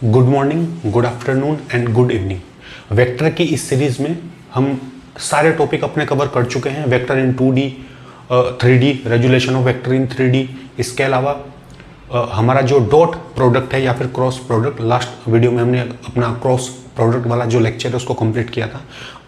Good morning, good afternoon and good evening. Vector की इस series में हम सारे टॉपिक अपने कवर कर चुके हैं। Vector in 2D, 3D, resolution of vector in 3D। इसके अलावा हमारा जो डॉट प्रोडक्ट है या फिर क्रॉस प्रोडक्ट, लास्ट वीडियो में हमने अपना क्रॉस प्रोडक्ट वाला जो लेक्चर है उसको कंप्लीट किया था।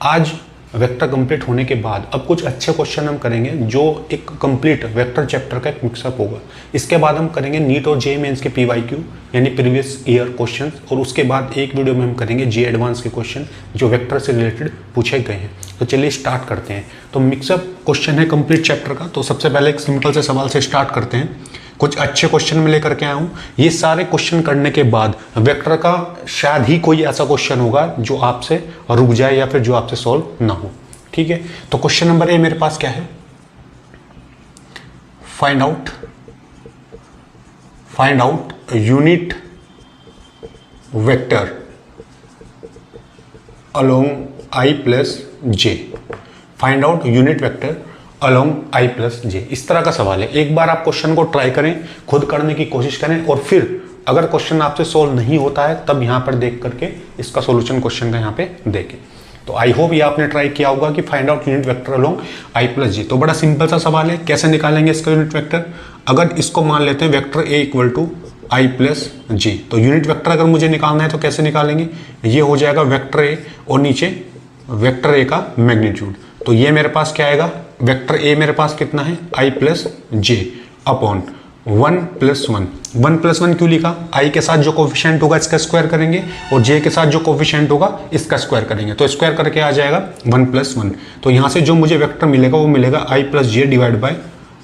आज वेक्टर कंप्लीट होने के बाद अब कुछ अच्छे क्वेश्चन हम करेंगे जो एक कंप्लीट वेक्टर चैप्टर का एक मिक्सअप होगा। इसके बाद हम करेंगे नीट और जे मेंस के PYQ यानी प्रीवियस ईयर क्वेश्चन, और उसके बाद एक वीडियो में हम करेंगे जे एडवांस के क्वेश्चन जो वेक्टर से रिलेटेड पूछे गए हैं। तो चलिए स्टार्ट करते हैं। तो मिक्सअप क्वेश्चन है कंप्लीट चैप्टर का। तो सबसे पहले एक सिंपल से सवाल से स्टार्ट करते हैं। कुछ अच्छे क्वेश्चन में लेकर के आया हूँ। ये सारे क्वेश्चन करने के बाद वेक्टर का शायद ही कोई ऐसा क्वेश्चन होगा जो आपसे रुक जाए या फिर जो आपसे सॉल्व ना हो। ठीक है, तो क्वेश्चन नंबर ए मेरे पास क्या है? Find out unit vector along I plus J. Find out unit vector along I plus J, इस तरह का सवाल है। एक बार आप क्वेश्चन को ट्राई करें, खुद करने की कोशिश करें, और फिर अगर क्वेश्चन आपसे सॉल्व नहीं होता है तब यहां पर देख करके इसका सॉल्यूशन क्वेश्चन का यहां पे देखें। तो आई होप ये आपने ट्राई किया होगा कि find out unit vector along I plus J. तो बड़ा सिंपल सा सवाल है, कैसे निकालेंगे इसका यूनिट वेक्टर? अगर इसको मान लेते हैं vector A equal to I plus J, तो यूनिट वेक्टर अगर मुझे निकालना है तो कैसे निकालेंगे? ये हो जाएगा वेक्टर A और नीचे वेक्टर A का मैग्नीट्यूड। तो ये मेरे पास क्या आएगा? वेक्टर A मेरे पास कितना है? I plus J upon 1 plus 1। 1 plus 1 क्यों लिखा? I के साथ जो कोफिशिएंट होगा इसका स्क्वायर करेंगे और J के साथ जो कोफिशिएंट होगा इसका स्क्वायर करेंगे। तो स्क्वायर करके आ जाएगा 1 प्लस 1। तो यहाँ से जो मुझे वेक्टर मिलेगा वो मिलेगा I plus J divide by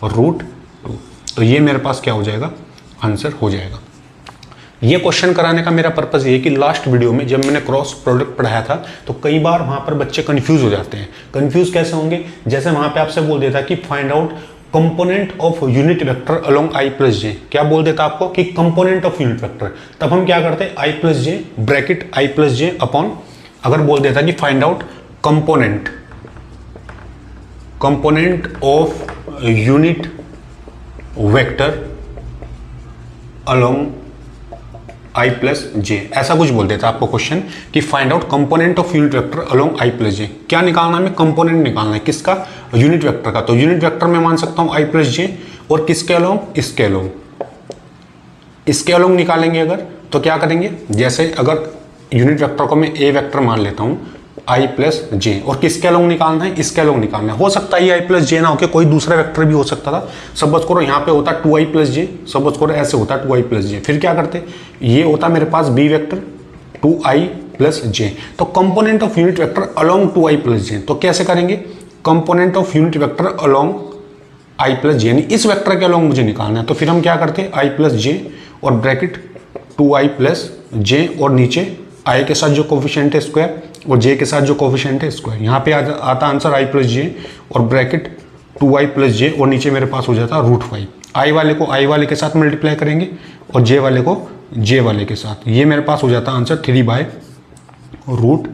root 2। तो ये मेरे पास क्या हो जाएगा? आंसर हो जाएगा। ये क्वेश्चन कराने का मेरा पर्पस ये है कि लास्ट वीडियो में जब मैंने क्रॉस प्रोडक्ट पढ़ाया था तो कई बार वहां पर बच्चे कंफ्यूज हो जाते हैं। कंफ्यूज कैसे होंगे? जैसे वहां पे आपसे बोल देता कि find out component of unit vector along I plus J. क्या बोल देता आपको कि कंपोनेंट ऑफ यूनिट वेक्टर, तब हम क्या करते हैं? I plus J bracket I plus J upon, अगर बोल देता कि find out component of unit vector along I plus J, ऐसा कुछ बोल देता है आपको क्वेश्चन कि find out component of unit vector along I plus J. क्या निकालना है? कंपोनेंट निकालना है। किसका? यूनिट वेक्टर का। तो यूनिट वेक्टर में मान सकता हूं I प्लस जे, और किसके अलोंग? इसके अलोंग। इसके अलोंग निकालेंगे अगर, तो क्या करेंगे? जैसे अगर यूनिट वेक्टर को मैं A वेक्टर मान लेता हूं I प्लस जे, और किसके अलोंग निकालना है? इसके अलोंग निकालना है। हो सकता है I प्लस जे ना होकर कोई दूसरा वेक्टर भी हो सकता था। सपोज करो यहाँ पे होता 2I प्लस जे, सपोज करो ऐसे होता 2I प्लस जे, फिर क्या करते? ये होता मेरे पास B vector 2I plus J. तो component of unit vector along 2I plus J, तो कैसे करेंगे? Component of unit vector along I plus J, यानी इस वेक्टर के अलोंग मुझे निकालना है। तो फिर हम क्या करते हैं? I प्लस जे और ब्रैकेट 2I प्लस जे, और नीचे I के साथ जो कोफिशिएंट है स्क्वायर और J के साथ जो कोफिशिएंट है स्क्वायर। यहाँ पे आता आंसर I प्लस जे और ब्रैकेट 2I प्लस जे, और नीचे मेरे पास हो जाता रूट 5। I वाले को I वाले के साथ मल्टीप्लाई करेंगे और J वाले को J वाले के साथ। ये मेरे पास हो जाता आंसर 3 बाय रूट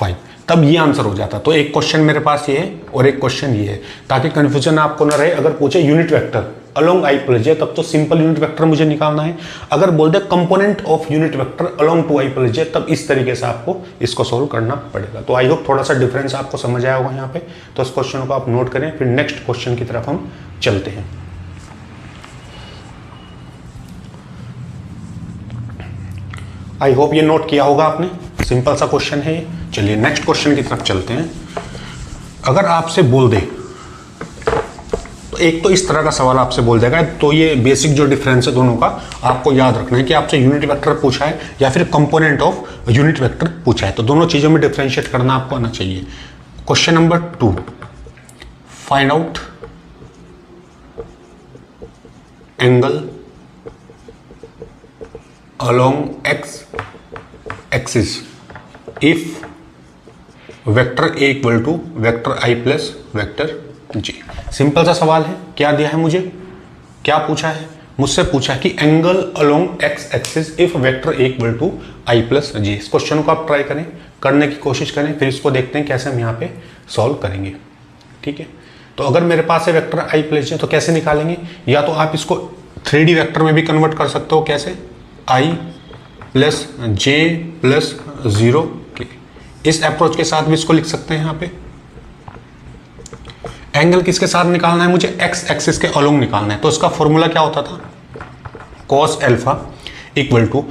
5। तब ये आंसर हो जाता। तो एक क्वेश्चन मेरे पास ये है और एक क्वेश्चन ये है, ताकि कंफ्यूजन आपको ना रहे। अगर पूछे unit vector along I plus J, तब तो सिंपल यूनिट वेक्टर मुझे निकालना है। अगर बोल दे component of unit vector along 2I plus J, तब इस तरीके से आपको इसको सोल्व करना पड़ेगा। तो आई होप थोड़ा सा डिफरेंस आपको समझ आया होगा यहाँ पे। तो इस क्वेश्चन को आप नोट करें, फिर नेक्स्ट क्वेश्चन की तरफ हम चलते हैं। आई होप ये नोट किया होगा आपने। सिंपल सा क्वेश्चन है ये। चलिए नेक्स्ट क्वेश्चन की तरफ चलते हैं। अगर आपसे बोल दे, तो एक तो इस तरह का सवाल आपसे बोल देगा, तो ये बेसिक जो डिफरेंस है दोनों का आपको याद रखना है कि आपसे यूनिट वेक्टर पूछा है या फिर कंपोनेंट ऑफ यूनिट वेक्टर पूछा है। तो दोनों चीजों में डिफरेंशिएट करना आपको आना चाहिए। Question number 2, find out angle along X axis if vector A equal to vector I plus vector J। Simple सा सवाल है। क्या दिया है मुझे? क्या पूछा है? मुझसे पूछा है कि angle along X axis if vector A equal to I plus J। इस क्वेश्चन को आप ट्राई करें, करने की कोशिश करें, फिर इसको देखते हैं कैसे हम यहाँ पे सॉल्व करेंगे। ठीक है, तो अगर मेरे पास है वेक्टर I प्लस J, तो कैसे निकालेंगे? या तो आप इसको 3D वेक्टर में भी कन्वर्ट कर सकते हो। कैसे? I प्लस जे प्लस 0 के। इस अप्रोच के साथ भी इसको लिख सकते हैं। यहाँ पे एंगल किसके साथ निकालना है, मुझे एक्स एक्सिस के अलोंग निकालना है। तो इसका फॉर्मूला क्या होता था, cos alpha equal to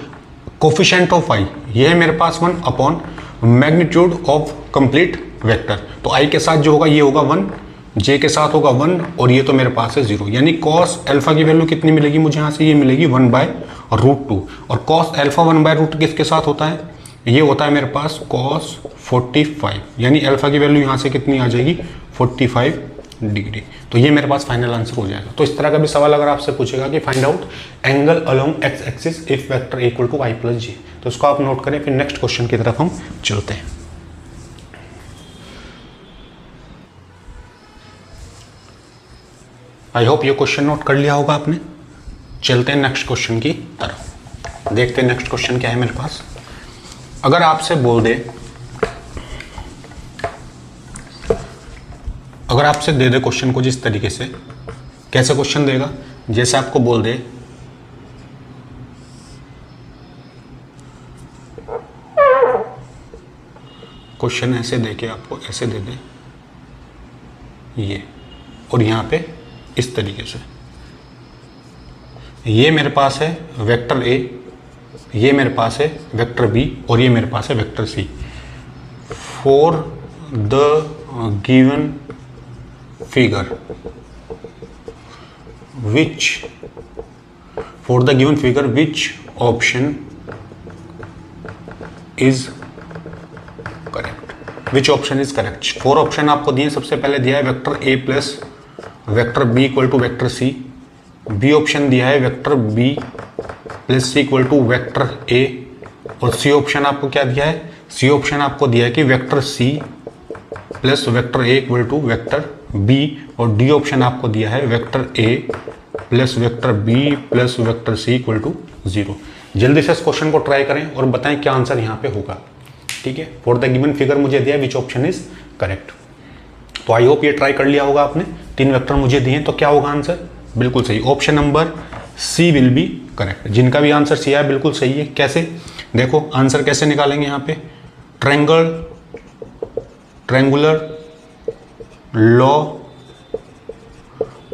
coefficient of I, ये है मेरे पास 1 अपॉन मैग्नीट्यूड ऑफ कंप्लीट वेक्टर। तो आई के साथ जो होगा ये होगा 1, जे के साथ होगा 1 और ये तो मेरे पास है 0। यानी कॉस एल्फा की वैल्यू कितनी मिलेगी मुझे यहाँ से, ये मिलेगी 1/√2। और कॉस एल्फा 1/√2 किसके साथ होता है, ये होता है मेरे पास कॉस 45। यानी एल्फा की वैल्यू यहाँ से कितनी आ जाएगी 45 डिग्री। तो ये मेरे पास फाइनल आंसर हो जाएगा। तो इस तरह का भी सवाल अगर आपसे पूछेगा कि find out angle along X axis if vector equal to y plus J, तो इसको आप नोट करें। फिर नेक्स्ट क्वेश्चन की तरफ हम चलते हैं। आई होप ये क्वेश्चन नोट कर लिया होगा आपने। चलते हैं नेक्स्ट क्वेश्चन की तरफ, देखते हैं नेक्स्ट क्वेश्चन क्या है मेरे पास। अगर आपसे बोल दे, अगर आपसे दे दे क्वेश्चन को जिस तरीके से, कैसे क्वेश्चन देगा, जैसे आपको बोल दे क्वेश्चन ऐसे दे के आपको ऐसे दे दे ये, और यहां पे इस तरीके से, ये मेरे पास है वेक्टर ए, ये मेरे पास है वेक्टर बी और ये मेरे पास है vector C. For the given figure which option is correct। 4 option आपको दिए। सबसे पहले दिया है vector A plus vector B equal to vector C, B option दिया है vector B plus C equal to vector A, और सी ऑप्शन आपको क्या दिया है, सी ऑप्शन आपको दिया है कि vector C plus vector A equal to vector B, और डी ऑप्शन आपको दिया है vector A plus vector B plus vector C equal to 0। जल्दी से इस क्वेश्चन को ट्राई करें और बताएं क्या आंसर यहाँ पे होगा। ठीक है, फॉर द गिवन फिगर मुझे दिया विच ऑप्शन इज करेक्ट। तो आई होप ये ट्राई कर लिया होगा आपने। 3 वेक्टर मुझे दिए, तो क्या होगा आंसर, बिल्कुल सही, option number C will be correct. जिनका भी आंसर सी है बिल्कुल सही है। कैसे, देखो आंसर कैसे निकालेंगे यहाँ पे, triangular law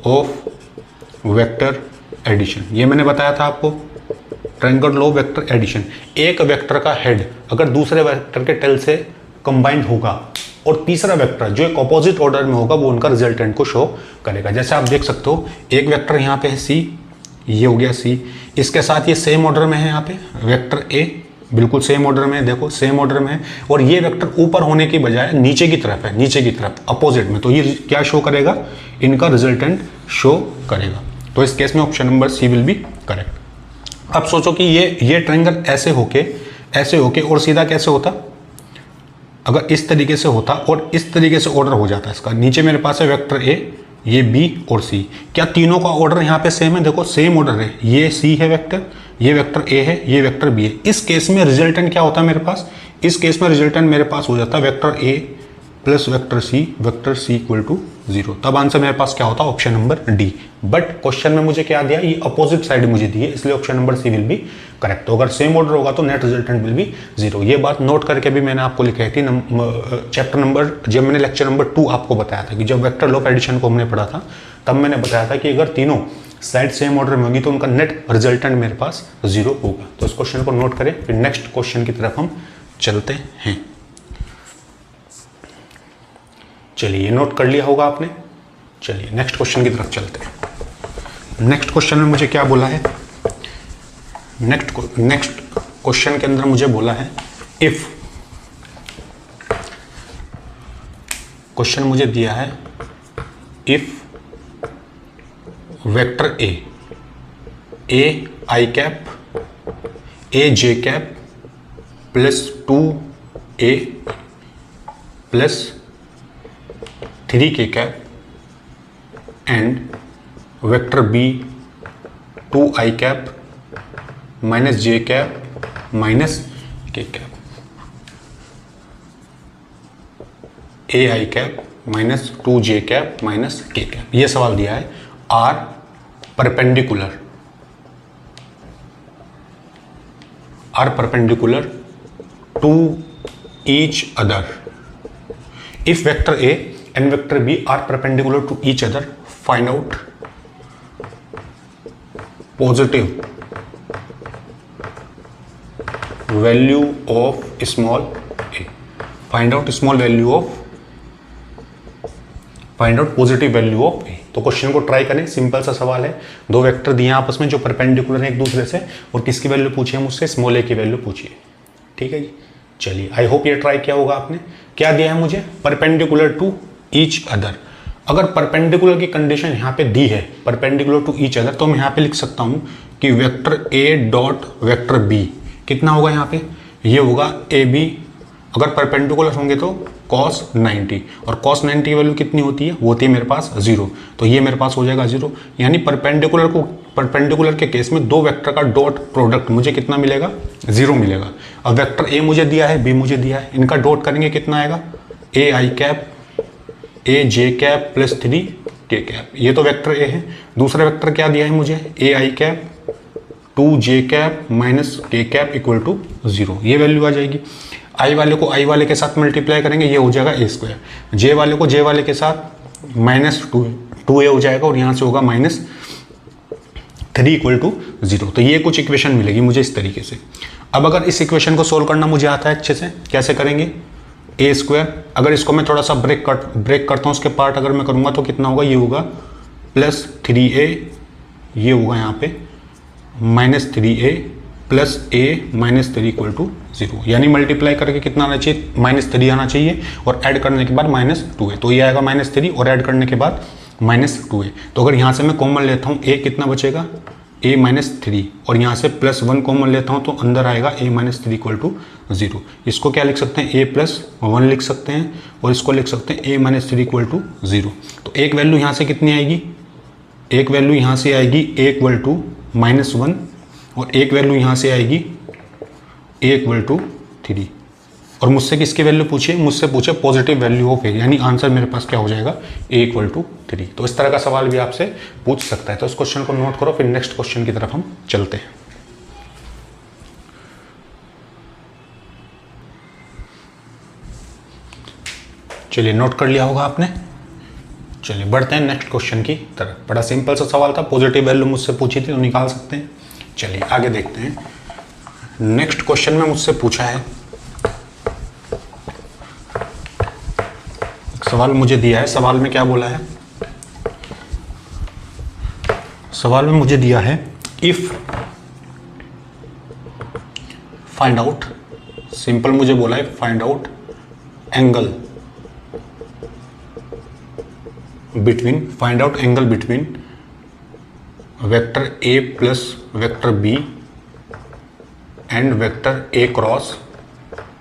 of vector addition, ये मैंने बताया था आपको। ट्रायंगुलर लॉ वेक्टर एडिशन, एक वेक्टर का हेड अगर दूसरे वेक्टर के टेल से कंबाइंड होगा और तीसरा वेक्टर जो एक ऑपोजिट ऑर्डर में होगा वो उनका रिजल्टेंट को शो करेगा। जैसे आप देख सकते हो एक वेक्टर यहाँ पे है सी, ये हो गया सी, इसके साथ ये सेम ऑर्डर में है, यहाँ पे वेक्टर ए बिल्कुल सेम ऑर्डर में है, देखो सेम ऑर्डर में है, और ये वेक्टर ऊपर होने की बजाय नीचे की तरफ है, नीचे की तरफ अपोजिट में, तो ये क्या शो करेगा, इनका रिजल्टेंट शो करेगा। तो इस केस में option number C will be correct. अब सोचो कि ये ट्रायंगल ऐसे होके और सीधा कैसे होता, अगर इस तरीके से होता और इस तरीके से ऑर्डर हो जाता इसका, नीचे मेरे पास है वेक्टर ए, ये बी और सी, क्या तीनों का ऑर्डर यहाँ पे सेम है, देखो सेम ऑर्डर है, ये सी है वेक्टर, ये वेक्टर ए है, ये वेक्टर बी है। इस केस में रिजल्टेंट क्या होता है मेरे पास, इस केस में रिजल्टेंट मेरे पास हो जाता है vector A plus vector C equal to 0। तब आंसर मेरे पास क्या होता है, option number D. But question में मुझे क्या दिया, ये अपोजिट साइड मुझे दी है, इसलिए option number C will be correct. तो अगर सेम ऑर्डर होगा तो नेट रिजल्टेंट विल बी 0। ये बात नोट करके भी मैंने आपको लिखाई थी चैप्टर नंबर, जब मैंने लेक्चर नंबर 2 आपको बताया था कि जब वेक्टर लॉ ऑफ एडिशन को हमने पढ़ा था, तब मैंने बताया था कि अगर तीनों साइड सेम ऑर्डर में होगी तो उनका नेट रिजल्टेंट मेरे पास 0 होगा। तो इस क्वेश्चन को नोट करें, फिर नेक्स्ट क्वेश्चन की तरफ हम चलते हैं। चलिए, ये नोट कर लिया होगा आपने। चलिए नेक्स्ट क्वेश्चन की तरफ चलते हैं। नेक्स्ट क्वेश्चन में मुझे क्या बोला है, नेक्स्ट क्वेश्चन के अंदर मुझे बोला है इफ, क्वेश्चन मुझे दिया है if vector A I cap A J cap plus 2a plus 3k cap and vector B 2i cap minus J cap minus K cap, A I cap minus 2j cap minus K cap, ये सवाल दिया है। Are are perpendicular to each other, if vector A and vector B are perpendicular to each other, find out positive value of small A, find out small value of, find out positive value of A. तो question को try करें, simple सा सवाल है, दो vector दिए आपस में जो परपेंडिकुलर है एक दूसरे से, और किसकी वैल्यू पूछिए मुझसे, स्मॉल ए की वैल्यू पूछिए। ठीक है जी, चलिए आई होप ये ट्राई किया होगा आपने। क्या दिया है मुझे, परपेंडिकुलर टू ईच अदर। अगर परपेंडिकुलर की कंडीशन यहाँ पे दी है, परपेंडिकुलर टू ईच अदर, तो मैं यहाँ पे लिख सकता हूँ कि vector A dot vector B कितना होगा, यहाँ पे ये होगा ए बी, अगर परपेंडिकुलर होंगे तो cos 90, और cos 90 की वैल्यू कितनी होती है, वो होती है मेरे पास 0, तो ये मेरे पास हो जाएगा 0। यानी परपेंडिकुलर के केस में दो वेक्टर का डॉट प्रोडक्ट मुझे कितना मिलेगा, 0 मिलेगा। अब वेक्टर ए मुझे दिया है, बी मुझे दिया है, इनका डॉट करेंगे कितना आएगा, A I cap A J cap plus 3 K cap, ये तो वेक्टर ए है। दूसरा वेक्टर क्या दिया है मुझे, ए I cap 2 J cap minus K cap equal to 0, ये वैल्यू आ जाएगी। आई वाले को आई वाले के साथ मल्टीप्लाई करेंगे, ये हो जाएगा ए स्क्वायर, जे वाले को जे वाले के साथ माइनस 2a हो जाएगा, और यहाँ से होगा -3 इक्वल टू 0। तो ये कुछ इक्वेशन मिलेगी मुझे इस तरीके से। अब अगर इस इक्वेशन को सोल्व करना मुझे आता है अच्छे से, कैसे करेंगे, ए स्क्वायर, अगर इसको मैं थोड़ा सा ब्रेक करता हूँ, उसके पार्ट अगर मैं करूँगा तो कितना होगा, ये होगा +3a, ये होगा यहाँ पे -3a plus a -3 equal to 0, यानी मल्टीप्लाई करके कितना आना चाहिए, -3 आना चाहिए, और ऐड करने के बाद -2a, तो ये आएगा -3 और ऐड करने के बाद -2a। तो अगर यहाँ से मैं कॉमन लेता हूँ, a कितना बचेगा, a -3, और यहाँ से +1 कॉमन लेता हूँ तो अंदर आएगा a -3 इक्वल टू 0। इसको क्या लिख सकते हैं, a +1 लिख सकते हैं, और इसको लिख सकते हैं a -3 इक्वल टू 0। तो एक वैल्यू यहाँ से कितनी आएगी, एक वैल्यू यहाँ से आएगी a इक्वल टू -1, और एक वैल्यू यहाँ से आएगी a इक्वल टू 3। और मुझसे किसकी वैल्यू पूछिए, मुझसे पूछे पॉजिटिव वैल्यू ऑफ a, यानी आंसर मेरे पास क्या हो जाएगा, a इक्वल टू 3। तो इस तरह का सवाल भी आपसे पूछ सकता है। तो इस क्वेश्चन को नोट करो, फिर नेक्स्ट क्वेश्चन की तरफ हम चलते हैं। चलिए, नोट कर लिया होगा आपने। चलिए बढ़ते हैं नेक्स्ट क्वेश्चन की तरफ। बड़ा सिंपल सा सवाल था, पॉजिटिव वैल्यू मुझसे पूछी थी तो निकाल सकते हैं। चलिए आगे देखते हैं। नेक्स्ट क्वेश्चन में मुझसे पूछा है, सवाल मुझे दिया है, सवाल में क्या बोला है, सवाल में मुझे दिया है इफ फाइंड आउट, सिंपल मुझे बोला है find out angle between, find out angle between vector A plus vector B and vector A cross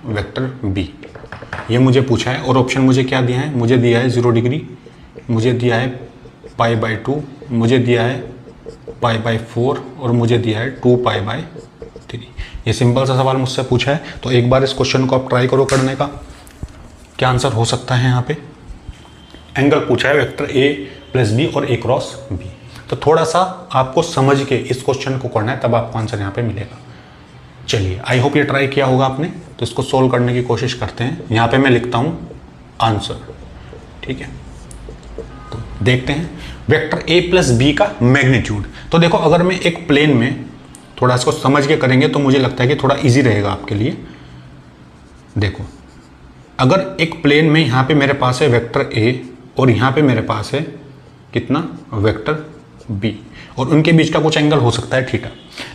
vector B, ये मुझे पूछा है। और ऑप्शन मुझे क्या दिया है, मुझे दिया है 0 डिग्री, मुझे दिया है π/2, मुझे दिया है π/4, और मुझे दिया है 2π/3। ये सिंपल सा सवाल मुझसे पूछा है, तो एक बार इस क्वेश्चन को आप ट्राई करो करने का, क्या आंसर हो सकता है। यहाँ पे एंगल पूछा है वेक्टर ए प्लस बी और ए क्रॉस बी, तो थोड़ा सा आपको समझ के इस क्वेश्चन को करना है, तब आपको आंसर यहाँ पे मिलेगा। चलिए आई होप ये ट्राई किया होगा आपने, तो इसको सोल्व करने की कोशिश करते हैं। यहाँ पे मैं लिखता हूँ आंसर, ठीक है। तो देखते हैं वेक्टर ए प्लस बी का मैग्नीट्यूड। तो देखो, अगर मैं एक प्लेन में थोड़ा इसको समझ के करेंगे तो मुझे लगता है कि थोड़ा इजी रहेगा आपके लिए। देखो, अगर एक प्लेन में यहाँ पे मेरे पास है वेक्टर ए और यहाँ पे मेरे पास है कितना, वेक्टर बी, और उनके बीच का कुछ एंगल हो सकता है थीटा।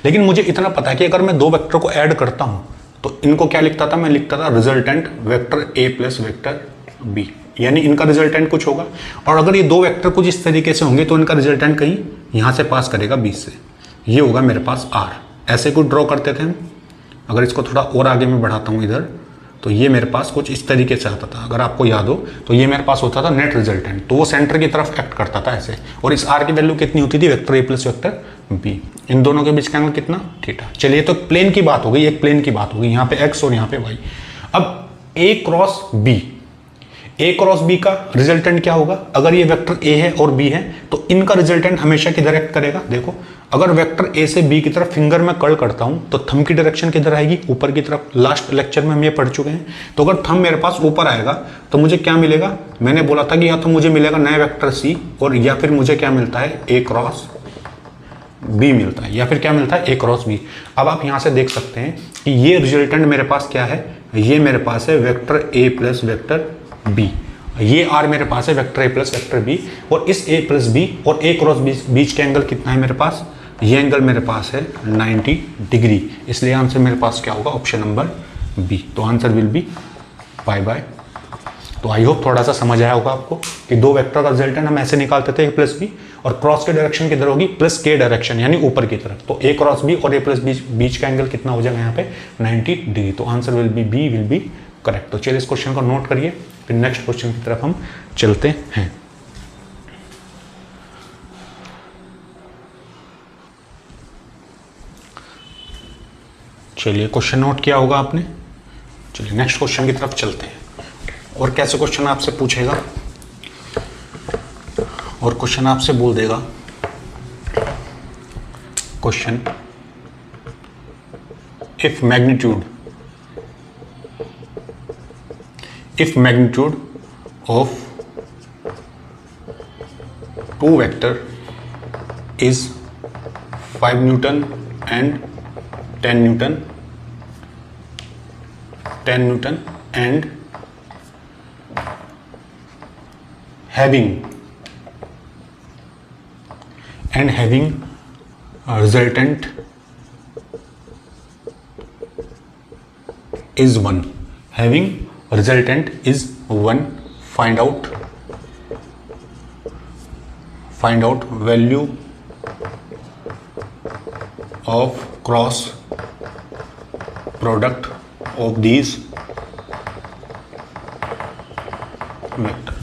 लेकिन मुझे इतना पता है कि अगर मैं दो वेक्टर को ऐड करता हूँ तो इनको क्या लिखता था, मैं लिखता था resultant vector A plus vector B, यानी इनका रिजल्टेंट कुछ होगा। और अगर ये दो वेक्टर कुछ इस तरीके से होंगे तो इनका रिजल्टेंट कहीं यहाँ से पास करेगा बीच से, ये होगा मेरे पास आर। ऐसे कुछ ड्रॉ करते थे हम। अगर इसको थोड़ा और आगे में बढ़ाता हूँ इधर, तो ये मेरे पास कुछ इस तरीके से आता था। अगर आपको याद हो तो ये मेरे पास होता था नेट रिजल्टेंट, तो वो सेंटर की तरफ एक्ट करता था ऐसे। और इस आर की वैल्यू कितनी होती थी, vector A plus vector B, इन दोनों के बीच का एंगल कितना, थीटा। चलिए, तो प्लेन की बात हो गई, एक प्लेन की बात हो गई, यहाँ पे एक्स और यहाँ पे वाई। अब ए क्रॉस बी, ए क्रॉस बी का रिजल्टेंट क्या होगा? अगर ये वेक्टर ए है और बी है तो इनका रिजल्टेंट हमेशा किधर एक्ट करेगा? देखो, अगर वेक्टर ए से बी की तरफ फिंगर में कर्ल करता हूं तो थंब की डायरेक्शन किधर आएगी? ऊपर की तरफ। लास्ट लेक्चर में हम ये पढ़ चुके हैं। तो अगर थंब मेरे पास ऊपर आएगा तो मुझे क्या मिलेगा? मैंने बोला था कि या तो मुझे मिलेगा नया वेक्टर सी, और या फिर मुझे क्या मिलता है? ए क्रॉस बी मिलता है, या फिर क्या मिलता है? ए क्रॉस बी। अब आप यहां से देख सकते हैं कि ये रिजल्टेंट मेरे पास क्या है? ये मेरे पास है vector A plus vector B. ये आर मेरे पास है vector A plus vector B, और इस ए प्लस बी और ए क्रॉस बी बीच के एंगल कितना है मेरे पास? ये एंगल मेरे पास है 90 डिग्री। इसलिए आंसर मेरे पास क्या होगा? Option number B. तो answer will be pi by. तो आई होप थोड़ा सा समझ आया होगा आपको कि दो वेक्टर का रिजल्टेंट हम ऐसे निकालते थे, ए प्लस बी, और क्रॉस की डायरेक्शन किधर होगी? प्लस के डायरेक्शन, यानी ऊपर की तरफ। तो ए क्रॉस बी और ए प्लस बी बीच का एंगल कितना हो जाएगा यहाँ पे? 90 डिग्री। तो answer will be B, will be correct. तो चलिए इस क्वेश्चन को नोट करिए, फिर नेक्स्ट क्वेश्चन की तरफ हम चलते हैं। चलिए क्वेश्चन नोट किया होगा आपने। चलिए नेक्स्ट क्वेश्चन की तरफ चलते हैं। और कैसे क्वेश्चन आपसे पूछेगा? और क्वेश्चन आपसे बोल देगा, question if magnitude of two vector is 5 newton and 10 newton and having resultant is 1. Having resultant is 1. Find out value of cross product of these vector.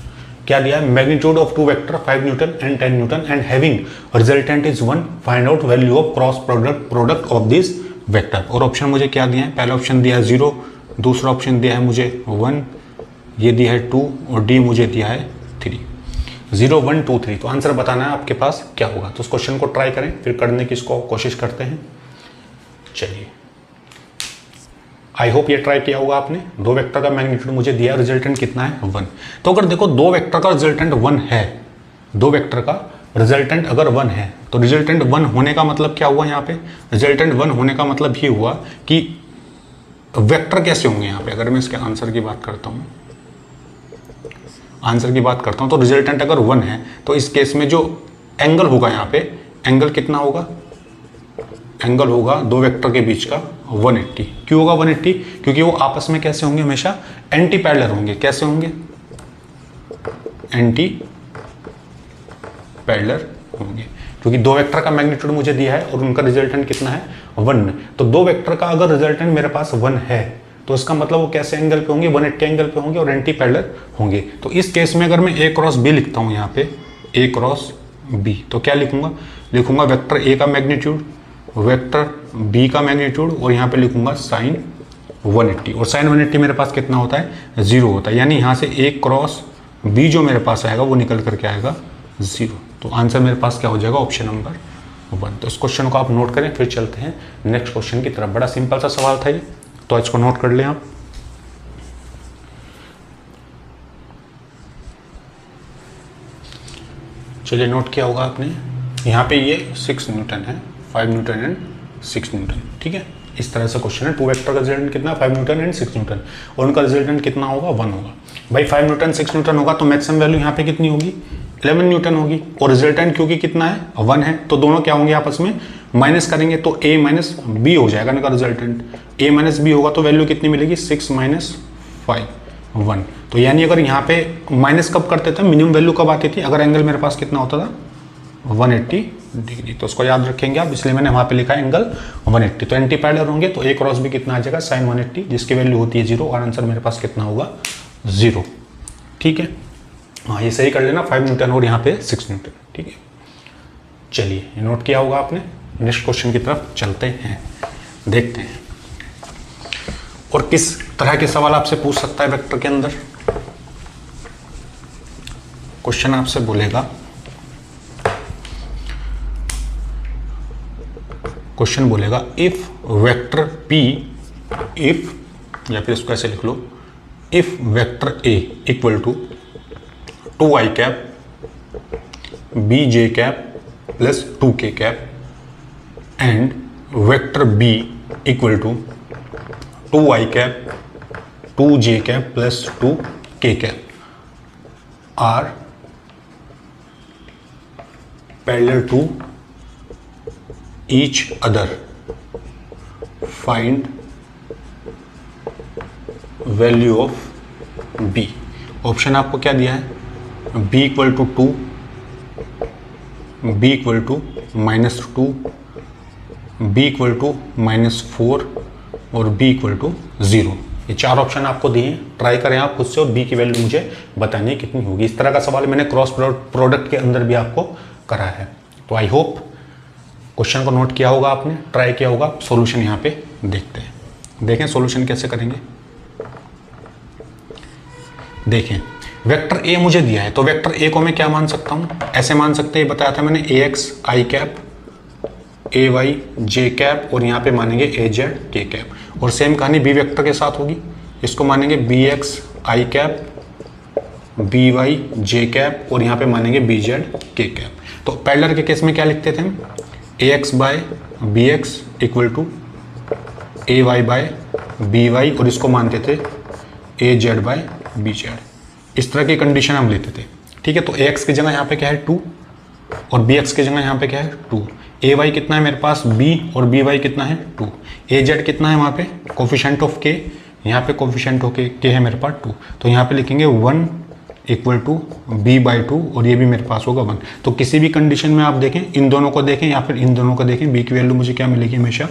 क्या दिया है? Magnitude of two vector 5 newton and 10 newton and having resultant is 1। Find out value of cross product of this vector. और option मुझे क्या दिया है? पहला option दिया है 0, दूसरा ऑप्शन दिया है मुझे 1, ये दिया है 2, और डी मुझे दिया है 3। 0 1 2 3। तो आंसर बताना है आपके पास क्या होगा। तो उस क्वेश्चन को ट्राई करें, फिर करने की इसको कोशिश करते हैं। चलिए, आई होप ये ट्राई किया होगा आपने। दो वेक्टर का मैग्नीट्यूड मुझे दिया, रिजल्टेंट कितना है? 1। तो अगर देखो दो वेक्टर का रिजल्टेंट 1 है, दो वेक्टर का रिजल्टेंट अगर 1 है, तो रिजल्टेंट 1 होने का मतलब क्या हुआ? यहाँ पे रिजल्टेंट 1 होने का मतलब ये हुआ कि वेक्टर कैसे होंगे यहाँ पे? अगर मैं इसके आंसर की बात करता हूँ, तो रिजल्टेंट अगर 1 है तो इस केस में जो एंगल होगा यहाँ पे, एंगल कितना होगा? एंगल होगा दो वेक्टर के बीच का 180। क्यों होगा 180? क्योंकि वो आपस में कैसे होंगे? हमेशा एंटी पैरेलल होंगे। कैसे होंगे? एंटी पैरेलल होंगे, क्योंकि दो वेक्टर का मैग्नीट्यूड मुझे दिया है और उनका रिजल्टेंट कितना है? 1। तो दो वेक्टर का अगर रिजल्टेंट मेरे पास 1 है तो इसका मतलब वो कैसे एंगल पे होंगे? 180 एंगल पे होंगे और एंटी पैरेलल होंगे। तो इस केस में अगर मैं ए क्रॉस बी लिखता हूँ यहाँ पे, ए क्रॉस बी, तो क्या लिखूंगा वेक्टर ए का मैग्नीट्यूड, वेक्टर बी का मैग्नीट्यूड, और यहाँ पे लिखूंगा साइन 180। और साइन 180 मेरे पास कितना होता है? 0 होता है। यानी यहाँ से ए क्रॉस बी जो मेरे पास आएगा वो निकल करके आएगा 0। तो आंसर मेरे पास क्या हो जाएगा? Option number 1। तो इस क्वेश्चन को आप नोट करें, फिर चलते हैं नेक्स्ट क्वेश्चन की तरफ। बड़ा सिंपल सा सवाल था ये, तो इसको नोट कर लें आप। चलिए, नोट किया होगा आपने। यहाँ पे ये 6 न्यूटन है, 5 न्यूटन एंड 6 न्यूटन। ठीक है, इस तरह से क्वेश्चन है। टू वेक्टर का रिजल्टेंट कितना? 5 न्यूटन एंड 6 न्यूटन, और उनका रिजल्टेंट कितना होगा? 1 होगा। भाई 5 न्यूटन 6 न्यूटन होगा तो मैक्सिमम वैल्यू यहाँ पे कितनी होगी? 11 न्यूटन होगी। और रिजल्टेंट क्योंकि कितना है? 1 है, तो दोनों क्या होंगे? आपस में माइनस करेंगे तो a माइनस बी हो जाएगा इनका रिजल्टेंट। a माइनस बी होगा तो वैल्यू कितनी मिलेगी? 6 माइनस 5 1। तो यानी अगर यहाँ पे माइनस कब करते थे? मिनिमम वैल्यू कब आती थी? अगर एंगल मेरे पास कितना होता था? 180 डिग्री। तो उसको याद रखेंगे आप, इसलिए मैंने वहाँ पे लिखा है एंगल 180। तो एंटी पैरेलल होंगे तो ए क्रॉस भी कितना आ जाएगा? साइन 180, जिसकी वैल्यू होती है 0, और आंसर मेरे पास कितना होगा? 0। ठीक है, हाँ ये सही कर लेना, 5 न्यूटन और यहाँ पे 6 न्यूटन। ठीक है, चलिए ये नोट किया होगा आपने। नेक्स्ट क्वेश्चन की तरफ चलते हैं, देखते हैं और किस तरह के सवाल आपसे पूछ सकता है वेक्टर के अंदर। क्वेश्चन आपसे बोलेगा, क्वेश्चन बोलेगा इफ वेक्टर p, इफ, या फिर इसको ऐसे लिख लो, if vector a equal to 2i cap bj cap plus 2k cap and vector b equal to 2i cap 2j cap plus 2k cap are parallel to each other, find value of b। Option आपको क्या दिया है, b equal to 2, b equal to -2, b equal to -4 और b equal to 0। ये 4 option आपको दिए हैं, try करें आप खुद से और b की वैल्यू मुझे बतानी है कितनी होगी। इस तरह का सवाल मैंने क्रॉस प्रोडक्ट के अंदर भी आपको करा है। तो आई होप क्वेश्चन को नोट किया होगा आपने, ट्राई किया होगा। सॉल्यूशन यहाँ पे देखते हैं, देखें सॉल्यूशन कैसे करेंगे। देखें वेक्टर a मुझे दिया है, तो वेक्टर a को मैं क्या मान सकता हूँ, ऐसे मान सकते हैं, बताया था मैंने ax i cap ay j cap और यहाँ पे मानेंगे az k कैप। और सेम कहानी b वेक्टर के साथ होगी, इसको मानेंगे bx i cap by j cap और यहाँ पे मानेंगे bz k कैप। तो पैरेलल के केस में क्या लिखते थे हम, ax by bx equal to ay by by और इसको मानते थे az बाय bz। इस तरह की कंडीशन हम लेते थे, ठीक है। तो ax की जगह यहाँ पे क्या है 2 और bx की जगह यहाँ पे क्या है 2। ay कितना है मेरे पास b और by कितना है 2। az कितना है वहाँ पे कोफिशिएंट ऑफ k, यहाँ पे कोफिशिएंट ऑफ k है मेरे पास 2, तो यहाँ पे लिखेंगे 1 इक्वल टू b/2 और ये भी मेरे पास होगा 1। तो किसी भी कंडीशन में आप देखें, इन दोनों को देखें या फिर इन दोनों को देखें, b की वैल्यू मुझे क्या मिलेगी हमेशा,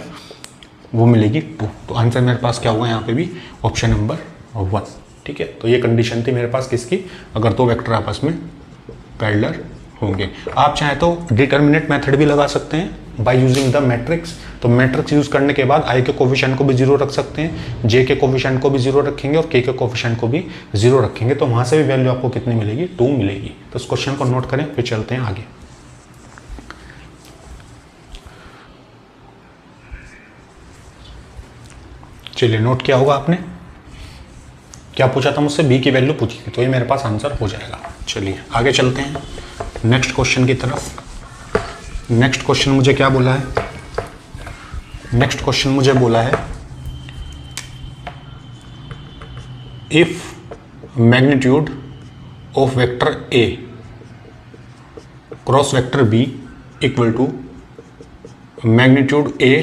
वो मिलेगी 2। तो आंसर मेरे पास क्या होगा यहाँ पे भी ऑप्शन नंबर 1, ठीक है। तो ये कंडीशन थी मेरे पास किसकी, अगर दो वेक्टर आपस में पैरेलल होंगे। आप चाहें तो डिटर्मिनेंट मेथड भी लगा सकते हैं बाय यूजिंग द मैट्रिक्स। तो मैट्रिक्स यूज करने के बाद i के कोफिशिएंट को भी 0 रख सकते हैं, j के कोफिशिएंट को भी 0 रखेंगे और k के कोफिशिएंट को भी 0 रखेंगे, तो वहां से भी वैल्यू आपको कितनी मिलेगी, 2 मिलेगी। तो इस क्वेश्चन को नोट करें, फिर चलते हैं आगे। चलिए नोट किया होगा आपने, क्या पूछा था मुझसे, b की वैल्यू पूछी थी, तो ये मेरे पास आंसर हो जाएगा। चलिए आगे चलते हैं नेक्स्ट क्वेश्चन की तरफ। नेक्स्ट क्वेश्चन मुझे क्या बोला है, नेक्स्ट क्वेश्चन मुझे बोला है if magnitude of vector a cross vector b equal to magnitude a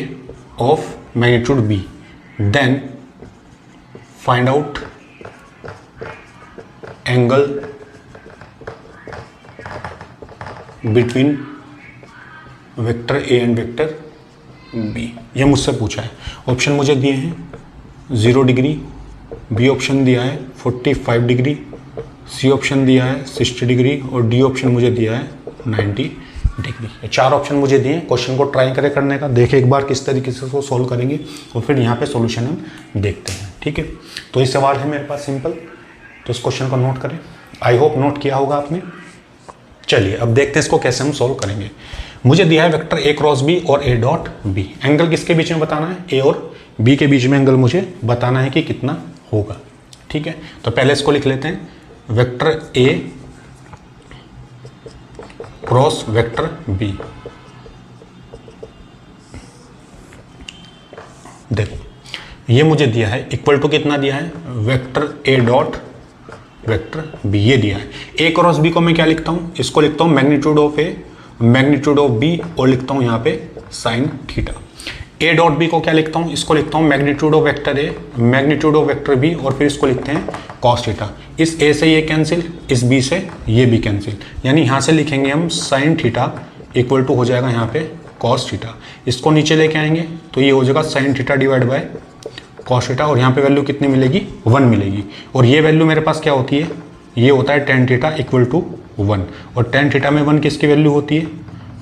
of magnitude b, then find out angle between vector a and vector b। ये मुझसे पूछा है। ऑप्शन मुझे दिए हैं 0 डिग्री, b ऑप्शन दिया है 45 डिग्री, c ऑप्शन दिया है 60 डिग्री और d ऑप्शन मुझे दिया है 90 डिग्री। ये 4 ऑप्शन मुझे दिए हैं। क्वेश्चन को ट्राई करें करने का, देखें एक बार किस तरीके से इसको सॉल्व करेंगे और फिर यहाँ पे सॉल्यूशन हम देखते हैं, ठीक है। तो ये सवाल है मेरे पास सिंपल, तो इस क्वेश्चन को नोट करें। आई होप नोट किया होगा आपने। चलिए अब देखते हैं इसको कैसे हम सॉल्व करेंगे। मुझे दिया है वेक्टर a क्रॉस b और a डॉट b। एंगल किसके बीच में बताना है, a और b के बीच में एंगल मुझे बताना है कि कितना होगा, ठीक है। तो पहले इसको लिख लेते हैं, vector a cross vector b। देखो ये मुझे दिया है इक्वल टू कितना दिया है, vector a dot vector b, ये दिया है। a क्रॉस b को मैं क्या लिखता हूँ, इसको लिखता हूँ magnitude of a magnitude of b और लिखता हूँ यहाँ पे sine theta. a dot b को क्या लिखता हूँ, इसको लिखता हूँ magnitude of vector a magnitude of vector b और फिर इसको लिखते हैं कॉस थीटा। इस a से ये कैंसिल, इस b से ये भी कैंसिल, यानी यहाँ से लिखेंगे हम साइन थीटा इक्वल टू हो जाएगा यहाँ पे कॉस थीटा। इसको नीचे लेके आएंगे तो ये हो जाएगा sine theta divide by cos theta और यहाँ पे वैल्यू कितनी मिलेगी, 1 मिलेगी। और ये वैल्यू मेरे पास क्या होती है, ये होता है टेन थीटा इक्वल टू 1 और टेन थीटा में 1 किसकी वैल्यू होती है,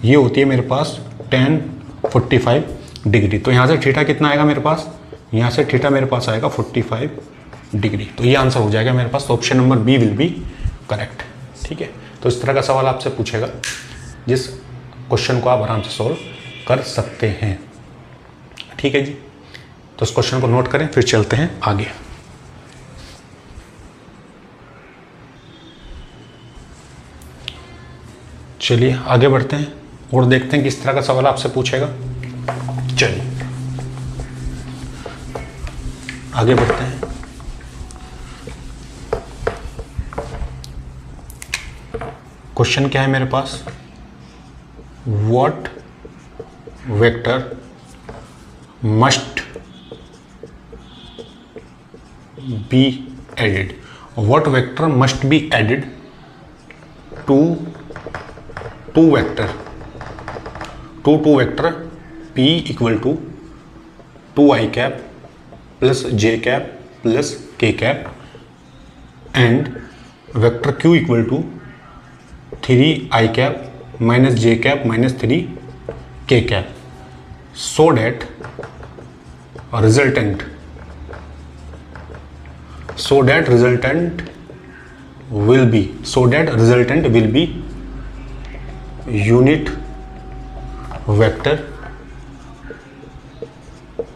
ये होती है मेरे पास tan 45 डिग्री। तो यहाँ से थीटा कितना आएगा मेरे पास, यहाँ से थीटा मेरे पास आएगा 45 डिग्री। तो ये आंसर हो जाएगा मेरे पास। तो option number B will be correct, ठीक है। तो इस तरह का सवाल आपसे पूछेगा जिस क्वेश्चन को आप आराम से सॉल्व कर सकते हैं। ठीक है जी, तो इस क्वेश्चन को नोट करें, फिर चलते हैं आगे। चलिए आगे बढ़ते हैं और देखते हैं किस तरह का सवाल आपसे पूछेगा। चलिए आगे बढ़ते हैं। क्वेश्चन क्या है मेरे पास, what vector must be added, what vector must be added to two vector p equal to 2i cap plus j cap plus k cap and vector q equal to 3i cap minus j cap minus 3k cap, so that resultant will be unit vector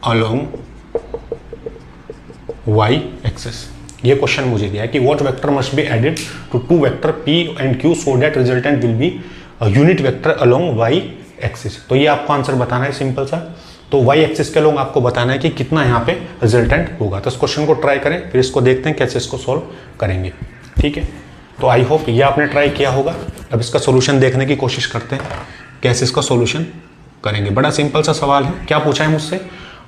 along y axis. ये question मुझे दिया है कि what vector must be added to two vector p and q so that resultant will be unit vector along y axis. तो ये आपको answer बताना है सिंपल सा। तो y एक्सिस के अलोंग आपको बताना है कि कितना यहाँ पे रिजल्टेंट होगा। तो इस क्वेश्चन को ट्राई करें, फिर इसको देखते हैं कैसे इसको सॉल्व करेंगे। ठीक है, तो आई होप ये आपने ट्राई किया होगा। अब इसका सोल्यूशन देखने की कोशिश करते हैं कैसे इसका सोल्यूशन करेंगे। बड़ा सिंपल सा सवाल है। क्या पूछा है मुझसे,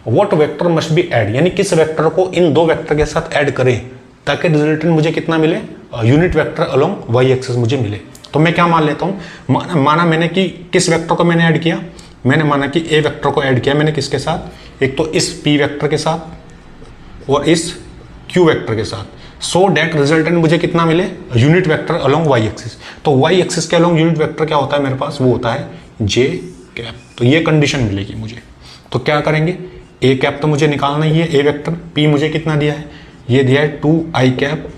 what vector must be add, यानी किस वेक्टर को इन दो वेक्टर के साथ ऐड करें ताकि रिजल्टेंट मुझे कितना मिले, unit vector along Y axis मुझे मिले। तो मैं क्या मान लेता हूँ, माना मैंने कि किस वेक्टर को मैंने ऐड किया, मैंने माना कि ए वेक्टर को ऐड किया मैंने किसके साथ, एक तो इस पी वेक्टर के साथ और इस क्यू वेक्टर के साथ, सो डैट रिजल्टेंट मुझे कितना मिले, unit vector along Y axis. तो वाई एक्सिस के अलोंग यूनिट वेक्टर क्या होता है मेरे पास, वो होता है जे कैप। तो ये कंडीशन मिलेगी मुझे। तो क्या करेंगे, ए कैप तो मुझे निकालना ही है, ए वेक्टर पी मुझे कितना दिया है, ये दिया है 2i कैप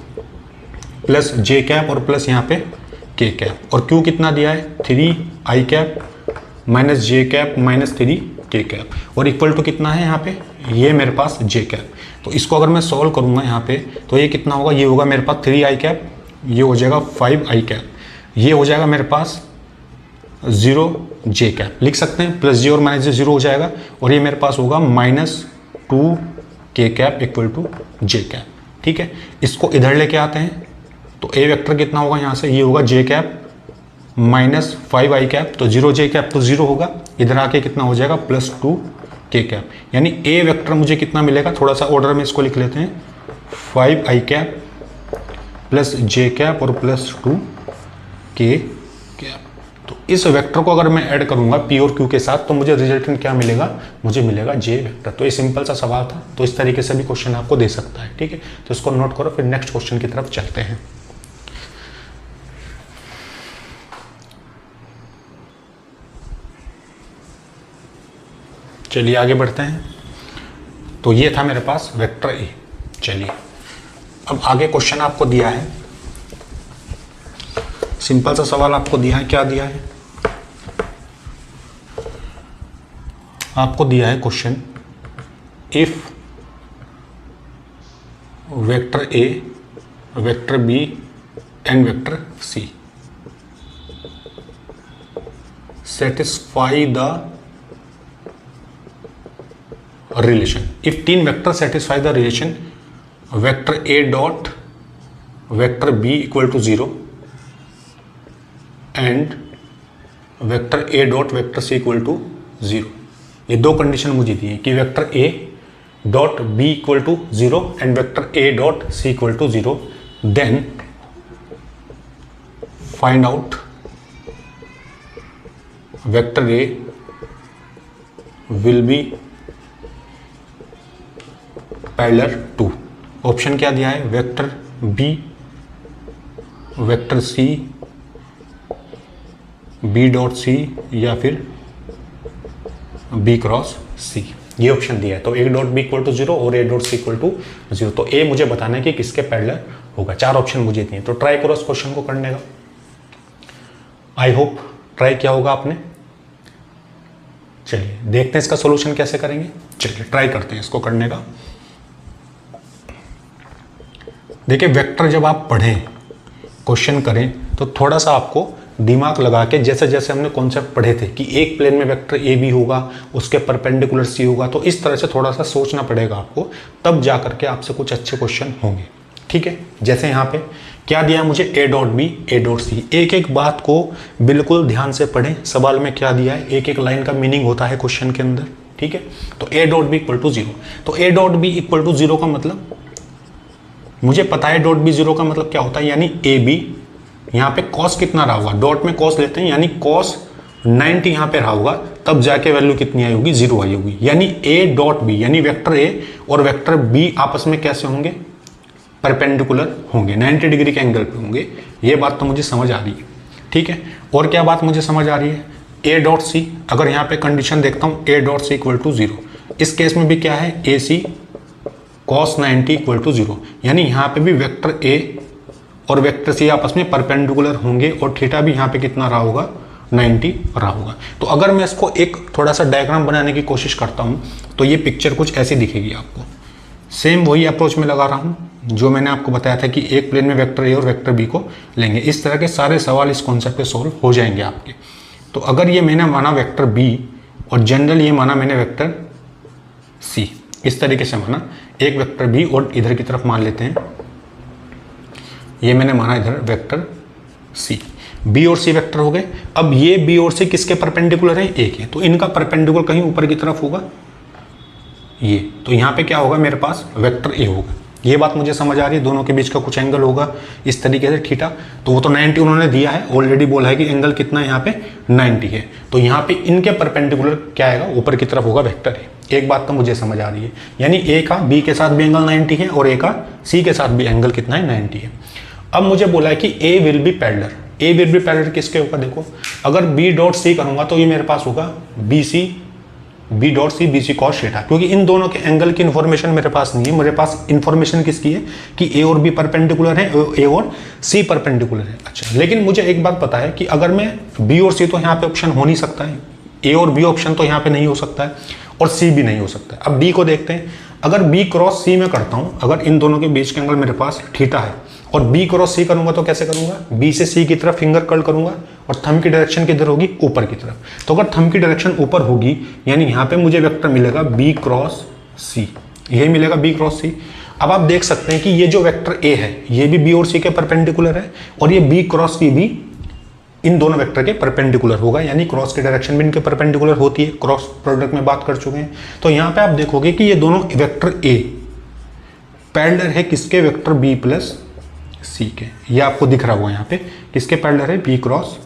प्लस जे कैप और प्लस यहाँ पे के कैप, और क्यू कितना दिया है 3i cap minus J cap minus 3k cap, और इक्वल टू कितना है यहाँ पे, ये मेरे पास जे कैप। तो इसको अगर मैं सॉल्व करूँगा यहाँ पे तो ये कितना होगा, ये होगा मेरे पास 3i कैप, ये हो जाएगा 5i कैप, ये हो जाएगा मेरे पास 0j कैप, लिख सकते हैं प्लस जे और माइनस जे 0 हो जाएगा, और ये मेरे पास होगा -2k cap equal to J cap. ठीक है, इसको इधर लेके आते हैं तो ए वेक्टर कितना होगा यहाँ से, ये होगा जे कैप माइनस 5i कैप, तो 0j कैप तो 0 होगा, इधर आके कितना हो जाएगा +2k कैप, यानी ए वेक्टर मुझे कितना मिलेगा, थोड़ा सा ऑर्डर में इसको लिख लेते हैं, 5i कैप प्लस जे कैप और +2k कैप। तो इस वेक्टर को अगर मैं ऐड करूंगा पी और क्यू के साथ तो मुझे रिजल्टेंट क्या मिलेगा, मुझे मिलेगा जे वेक्टर। तो ये सिंपल सा सवाल था, तो इस तरीके से भी क्वेश्चन आपको दे सकता है। ठीक है, तो इसको नोट करो, फिर नेक्स्ट क्वेश्चन की तरफ चलते हैं। चलिए आगे बढ़ते हैं। तो ये था मेरे पास वेक्टर ए। चलिए अब आगे क्वेश्चन आपको दिया है, सिंपल सा सवाल आपको दिया है। क्या दिया है, आपको दिया है question, if vector A, vector B and vector C satisfy the relation, if तीन vector satisfy the relation vector A dot vector B equal to 0 and vector A dot vector C equal to 0, ये दो condition मुझे दी है कि vector A dot B equal to 0 and vector A dot C equal to 0, then find out vector A will be parallel to, option क्या दिया है, vector B, vector C, B dot C या फिर B cross सी, ये option दिया है। तो A dot B equal to 0 और A dot C equal to 0। तो ए मुझे बताना है कि किसके पैरेलल होगा। चार ऑप्शन मुझे दिए, तो ट्राई करो इस क्वेश्चन को करने का। आई होप ट्राई किया होगा आपने। चलिए देखते हैं इसका सॉल्यूशन कैसे करेंगे। चलिए ट्राई करते हैं इसको करने का। देखिए वेक्टर जब आप पढ़ें, क्वेश्चन करें, तो थोड़ा सा आपको दिमाग लगा के, जैसे जैसे हमने कॉन्सेप्ट पढ़े थे कि एक प्लेन में वेक्टर ए बी होगा, उसके परपेंडिकुलर सी होगा, तो इस तरह से थोड़ा सा सोचना पड़ेगा आपको, तब जा करके आपसे कुछ अच्छे क्वेश्चन होंगे। ठीक है, जैसे यहाँ पे क्या दिया मुझे, A dot B A dot C. एक एक बात को बिल्कुल ध्यान से पढ़ें, सवाल में क्या दिया है, एक एक लाइन का मीनिंग होता है क्वेश्चन के अंदर। ठीक है, तो A dot B equal to 0, तो A dot B equal to 0 का मतलब मुझे पता है डॉट बी 0 का मतलब क्या होता है, यानी ए बी, यहाँ पे कॉस कितना रहा होगा, डॉट में कॉस लेते हैं, यानी कॉस 90 यहाँ पे रहा होगा, तब जाके वैल्यू कितनी आई होगी, 0 आई होगी। यानी ए डॉट बी यानी वेक्टर ए और वेक्टर बी आपस में कैसे होंगे, परपेंडिकुलर होंगे, 90 डिग्री के एंगल पे होंगे। ये बात तो मुझे समझ आ रही है। ठीक है, और क्या बात मुझे समझ आ रही है, ए डॉट सी, अगर यहाँ पे कंडीशन देखता हूँ A dot C equal to 0, इस केस में भी क्या है, A C cos 90 equal to 0, यानी यहाँ पे भी वेक्टर ए और वेक्टर सी आपस में परपेंडिकुलर होंगे और थीटा भी यहाँ पे कितना रहा होगा, 90 रहा होगा। तो अगर मैं इसको एक थोड़ा सा डायग्राम बनाने की कोशिश करता हूँ तो ये पिक्चर कुछ ऐसी दिखेगी आपको। सेम वही अप्रोच में लगा रहा हूँ जो मैंने आपको बताया था कि एक प्लेन में वेक्टर ए और वेक्टर बी को लेंगे। इस तरह के सारे सवाल इस कॉन्सेप्ट पे सोल्व हो जाएंगे आपके। तो अगर ये मैंने माना वेक्टर बी और जनरल ये माना मैंने वेक्टर सी, इस तरीके से माना, एक वेक्टर बी और इधर की तरफ मान लेते हैं, ये मैंने माना इधर वेक्टर सी, बी और सी वेक्टर हो गए। अब ये बी और सी किसके परपेंडिकुलर है, ए के, तो इनका परपेंडिकुलर कहीं ऊपर की तरफ होगा ये, तो यहाँ पे क्या होगा, मेरे पास वेक्टर ए होगा। ये बात मुझे समझ आ रही है, दोनों के बीच का कुछ एंगल होगा इस तरीके से थीटा, तो वो तो 90 उन्होंने दिया है, ऑलरेडी बोला है कि एंगल कितना है यहाँ पे 90 है, तो यहाँ पे इनके परपेंडिकुलर क्या आएगा, ऊपर की तरफ होगा वेक्टर ए। एक बात तो मुझे समझ आ रही है, यानी ए का बी के साथ भी एंगल 90 है और ए का सी के साथ भी एंगल कितना है, 90 है। अब मुझे बोला है कि A will be parallel, A will be parallel किसके होगा, देखो अगर बी डॉट सी करूंगा तो ये मेरे पास होगा B dot C B C cos theta, क्योंकि इन दोनों के एंगल की इन्फॉर्मेशन मेरे पास नहीं है, मेरे पास इन्फॉर्मेशन किसकी है कि ए और बी परपेंडिकुलर है, ए और सी परपेंडिकुलर है। अच्छा, लेकिन मुझे एक बात पता है कि अगर मैं बी और सी, तो यहाँ पे ऑप्शन हो नहीं सकता है, ए और बी ऑप्शन तो यहाँ पे नहीं हो सकता है और सी भी नहीं हो सकता है। अब बी को देखते हैं, अगर बी क्रॉस सी में करता हूँ, अगर इन दोनों के बीच के एंगल मेरे पास थीटा है और बी क्रॉस सी करूंगा तो कैसे करूंगा, बी से सी की तरफ फिंगर कर्ल करूंगा और थंब की डायरेक्शन किधर होगी, ऊपर की तरफ। तो अगर थंब की डायरेक्शन ऊपर होगी यानी यहाँ पे मुझे वेक्टर मिलेगा बी क्रॉस सी, यही मिलेगा बी क्रॉस सी। अब आप देख सकते हैं कि ये जो वेक्टर ए है ये भी बी और सी के परपेंडिकुलर है और ये बी क्रॉस सी भी इन दोनों वेक्टर के परपेंडिकुलर होगा, यानी क्रॉस की डायरेक्शन भी इनके परपेंडिकुलर होती है, क्रॉस प्रोडक्ट में बात कर चुके हैं। तो यहाँ पे आप देखोगे कि ये दोनों वेक्टर ए पैरेलल है किसके, वेक्टर बी प्लस सी के, ये आपको दिख रहा होगा यहाँ पे किसके पैरेलल है, बी क्रॉस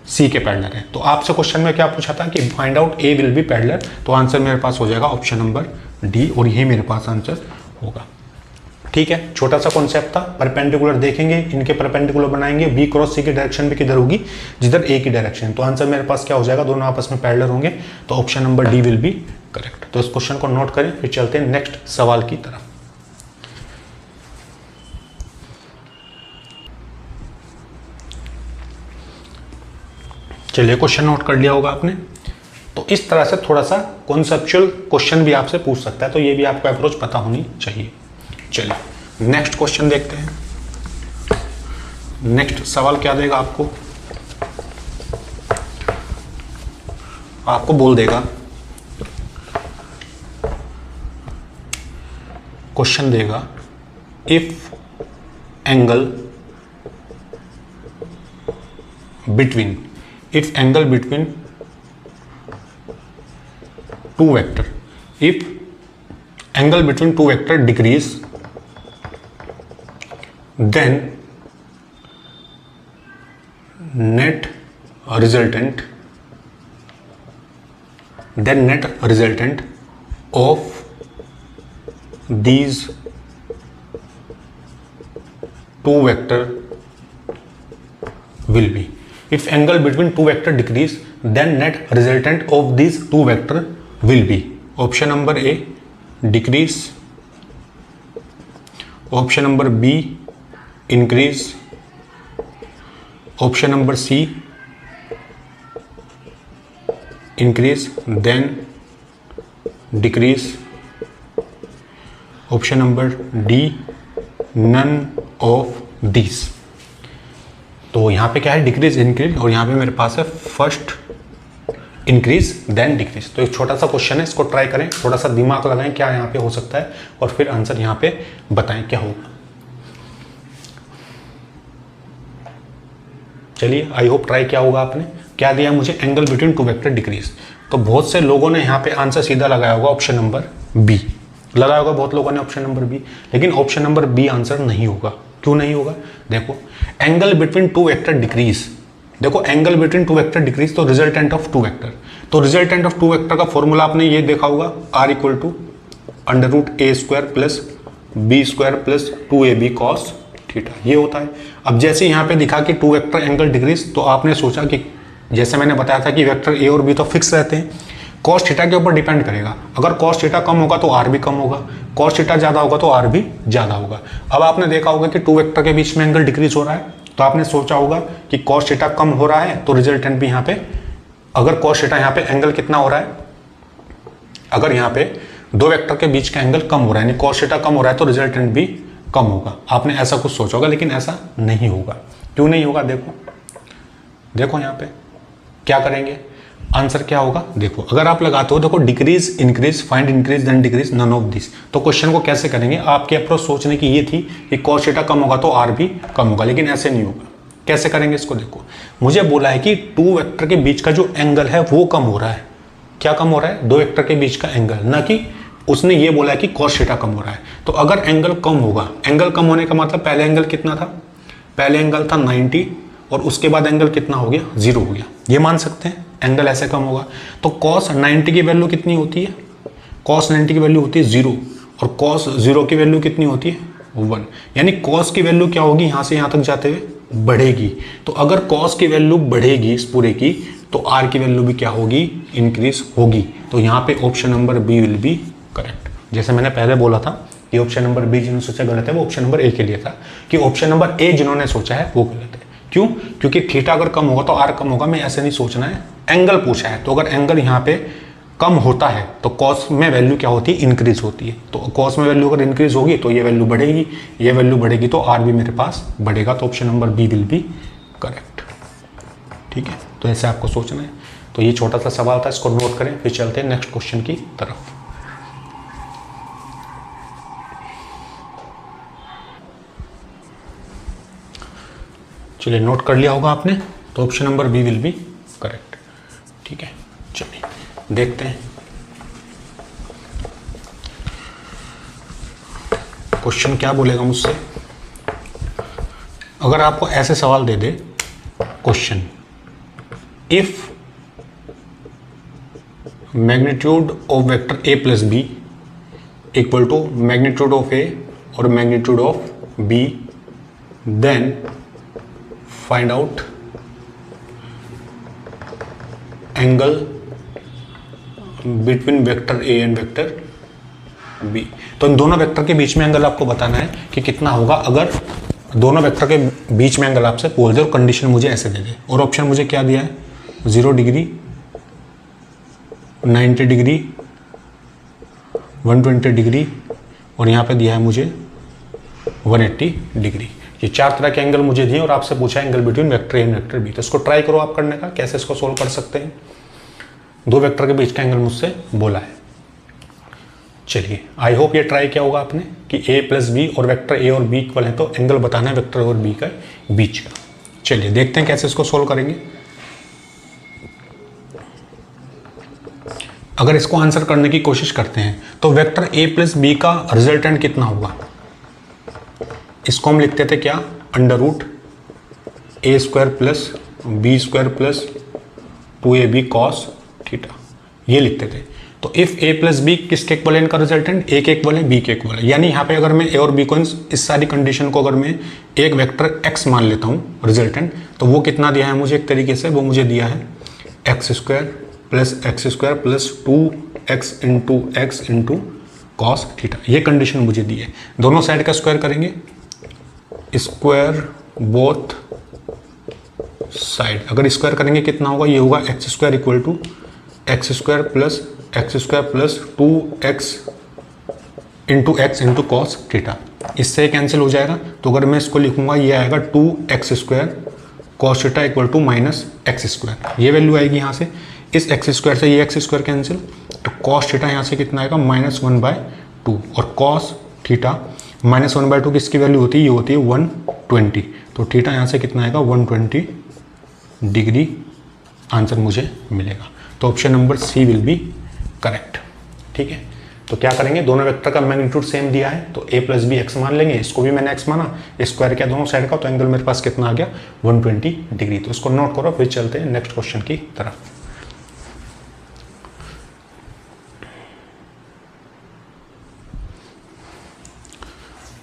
सी के पैरेलल है। तो आपसे क्वेश्चन में क्या पूछा था कि find out A will be parallel, तो आंसर मेरे पास हो जाएगा ऑप्शन नंबर डी और यही मेरे पास आंसर होगा। ठीक है, छोटा सा कॉन्सेप्ट था, परपेंडिकुलर देखेंगे, इनके परपेंडिकुलर बनाएंगे, बी क्रॉस सी की डायरेक्शन भी किधर होगी, जिधर ए की डायरेक्शन, तो आंसर मेरे पास क्या हो जाएगा, दोनों आपस में पैरेलल होंगे, तो option number D will be correct. तो इस क्वेश्चन को नोट करें, फिर चलते हैं नेक्स्ट सवाल की तरफ। चलिए क्वेश्चन नोट कर लिया होगा आपने। तो इस तरह से थोड़ा सा कॉन्सेप्चुअल क्वेश्चन भी आपसे पूछ सकता है, तो ये भी आपको अप्रोच पता होनी चाहिए। चलिए नेक्स्ट क्वेश्चन देखते हैं। नेक्स्ट सवाल क्या देगा आपको, आपको बोल देगा, क्वेश्चन देगा if angle between two vector, if angle between two vector decrease, then net resultant of these two vector will be, if angle between two vector decrease then net resultant of these two vector will be, option number A decrease, option number B increase, option number C increase then decrease. Option number D, none of this. तो यहाँ पे क्या है, decrease increase, और यहाँ पे मेरे पास है फर्स्ट इंक्रीज देन डिक्रीज। तो एक छोटा सा क्वेश्चन है, इसको ट्राई करें, थोड़ा सा दिमाग लगाएं क्या यहाँ पे हो सकता है, और फिर आंसर यहाँ पे बताएं क्या होगा। चलिए, आई होप ट्राई किया होगा आपने। क्या दिया मुझे, angle between two vector decrease. तो बहुत से लोगों ने यहाँ पे आंसर सीधा लगाया होगा ऑप्शन नंबर बी, लगाया होगा बहुत लोगों ने ऑप्शन नंबर बी, लेकिन ऑप्शन नंबर बी आंसर नहीं होगा। क्यों नहीं होगा, देखो angle between two vector decrease, देखो angle between two vector decrease, तो रिजल्टेंट ऑफ टू वेक्टर, तो रिजल्टेंट ऑफ टू वेक्टर का फॉर्मूला आपने ये देखा होगा, R equal to √a² plus b² plus 2ab cos theta, ये होता है। अब जैसे यहाँ पे दिखा कि टू वेक्टर एंगल डिक्रीज, तो आपने सोचा कि जैसे मैंने बताया था कि वेक्टर ए और बी तो फिक्स रहते हैं, कॉस थीटा के ऊपर डिपेंड करेगा। अगर कॉस थीटा कम होगा तो आर भी कम होगा, कॉस थीटा ज़्यादा होगा तो आर भी ज़्यादा होगा। अब आपने देखा होगा कि टू वेक्टर के बीच में एंगल डिक्रीज हो रहा है, तो आपने सोचा होगा कि कॉस थीटा कम हो रहा है, तो रिजल्टेंट भी यहाँ पे, अगर कॉस थीटा यहाँ पे एंगल कितना हो रहा है, अगर यहाँ पे दो वेक्टर के बीच का एंगल कम हो रहा है, यानी कॉस थीटा कम हो रहा है, तो रिजल्टेंट भी कम होगा। आपने ऐसा कुछ सोचा होगा, लेकिन ऐसा नहीं होगा। क्यों नहीं होगा, देखो देखो यहाँ पे क्या करेंगे, आंसर क्या होगा, देखो अगर आप लगाते हो, देखो decrease increase, find increase then decrease, none of this. तो क्वेश्चन को कैसे करेंगे, आपकी अप्रोच सोचने की ये थी कि कॉस थीटा कम होगा तो आर भी कम होगा, लेकिन ऐसे नहीं होगा। कैसे करेंगे इसको, देखो मुझे बोला है कि टू वेक्टर के बीच का जो एंगल है वो कम हो रहा है। क्या कम हो रहा है, दो वेक्टर के बीच का एंगल, ना कि उसने ये बोला है कि कॉस थीटा कम हो रहा है। तो अगर एंगल कम होगा, एंगल कम होने का मतलब पहले एंगल कितना था, पहले एंगल था 90, और उसके बाद एंगल कितना हो गया, 0 हो गया। ये मान सकते हैं एंगल ऐसे कम होगा। तो कॉस 90 की वैल्यू कितनी होती है, कॉस 90 की वैल्यू होती है 0, और कॉस 0 की वैल्यू कितनी होती है 1, यानी कॉस की वैल्यू क्या होगी, यहाँ से यहाँ तक जाते हुए बढ़ेगी। तो अगर कॉस की वैल्यू बढ़ेगी इस पूरे की, तो आर की वैल्यू भी क्या होगी, इंक्रीज होगी। तो यहाँ पे option number B will be correct. जैसे मैंने पहले बोला था कि ऑप्शन नंबर बी जिन्होंने सोचा गलत है, वो ऑप्शन नंबर ए के लिए था, कि ऑप्शन नंबर ए जिन्होंने सोचा है वो गलत है। क्यों, क्योंकि थीटा अगर कम होगा तो आर कम होगा, मैं ऐसे नहीं सोचना है, एंगल पूछा है। तो अगर एंगल यहाँ पे कम होता है तो कॉस में वैल्यू क्या होती है, इंक्रीज होती है। तो कॉस में वैल्यू अगर इंक्रीज होगी तो ये वैल्यू बढ़ेगी, ये वैल्यू बढ़ेगी तो आर भी मेरे पास बढ़ेगा। तो option number B will be correct. ठीक है, तो ऐसे आपको सोचना है। तो ये छोटा सा सवाल था, इसको नोट करें, फिर चलते हैं नेक्स्ट क्वेश्चन की तरफ। चलिए, नोट कर लिया होगा आपने, तो option number B will be correct. ठीक है, चलिए देखते हैं क्वेश्चन क्या बोलेगा मुझसे। अगर आपको ऐसे सवाल दे दे question, if magnitude of vector A plus B equal to magnitude of A और magnitude of B, then find out angle between vector A and vector B. तो इन दोनों वेक्टर के बीच में एंगल आपको बताना है कि कितना होगा अगर दोनों वेक्टर के बीच में एंगल आपसे बोल दे और कंडीशन मुझे ऐसे दे दे। और ऑप्शन मुझे क्या दिया है, 0 डिग्री, 90 डिग्री, 120 डिग्री, और यहाँ पे दिया है मुझे 180 डिग्री। ये चार तरह के एंगल मुझे दिए और आपसे पूछा angle between vector A and vector B. तो इसको ट्राई करो आप करने का, कैसे इसको सोल्व कर सकते हैं। दो वेक्टर के बीच का एंगल मुझसे बोला है। चलिए, आई होप ये ट्राई किया होगा आपने कि ए प्लस बी और वेक्टर ए और बी इक्वल है, तो एंगल बताना है वेक्टर और बी का बीच का। चलिए देखते हैं कैसे इसको सोल्व करेंगे। अगर इसको आंसर करने की कोशिश करते हैं तो वेक्टर ए प्लस बी का रिजल्टेंट कितना होगा, इसको हम लिखते थे क्या, √a² plus b² plus 2ab cos theta, ये लिखते थे। तो इफ a प्लस बी किसके इक्वल है, इनका रिजल्टेंट ए के इक्वल है, बी के इक्वल है। यानी यहाँ पे अगर मैं ए और बी को, इस सारी कंडीशन को अगर मैं एक वेक्टर x मान लेता हूँ रिजल्टेंट, तो वो कितना दिया है मुझे एक तरीके से, वो मुझे दिया है x² plus x² plus 2x into x into cos theta. ये कंडीशन मुझे दी है। दोनों साइड का स्क्वायर करेंगे, स्क्वायर बोथ साइड। अगर स्क्वायर करेंगे कितना होगा, ये होगा x² equal to X square plus 2x into X into cos theta, इससे कैंसिल हो जाएगा। तो अगर मैं इसको लिखूंगा ये आएगा 2x square cos theta equal to minus X square, ये वैल्यू आएगी यहाँ से। इस एक्स स्क्वायर से ये एक्स स्क्वायर कैंसिल, तो कॉस थीटा यहाँ से कितना आएगा -1/2, और कॉस थीटा -1/2 किसकी वैल्यू होती है, ये होती है 120। तो थीटा यहाँ से कितना आएगा 120 डिग्री आंसर मुझे मिलेगा। तो option number C will be correct. ठीक है, तो क्या करेंगे, दोनों वेक्टर का मैग्नीट्यूड सेम दिया है तो a प्लस बी एक्स मान लेंगे, इसको भी मैंने x माना, स्क्वायर किया दोनों साइड का, तो एंगल मेरे पास कितना आ गया 120 डिग्री। तो इसको नोट करो, फिर चलते हैं नेक्स्ट क्वेश्चन की तरफ।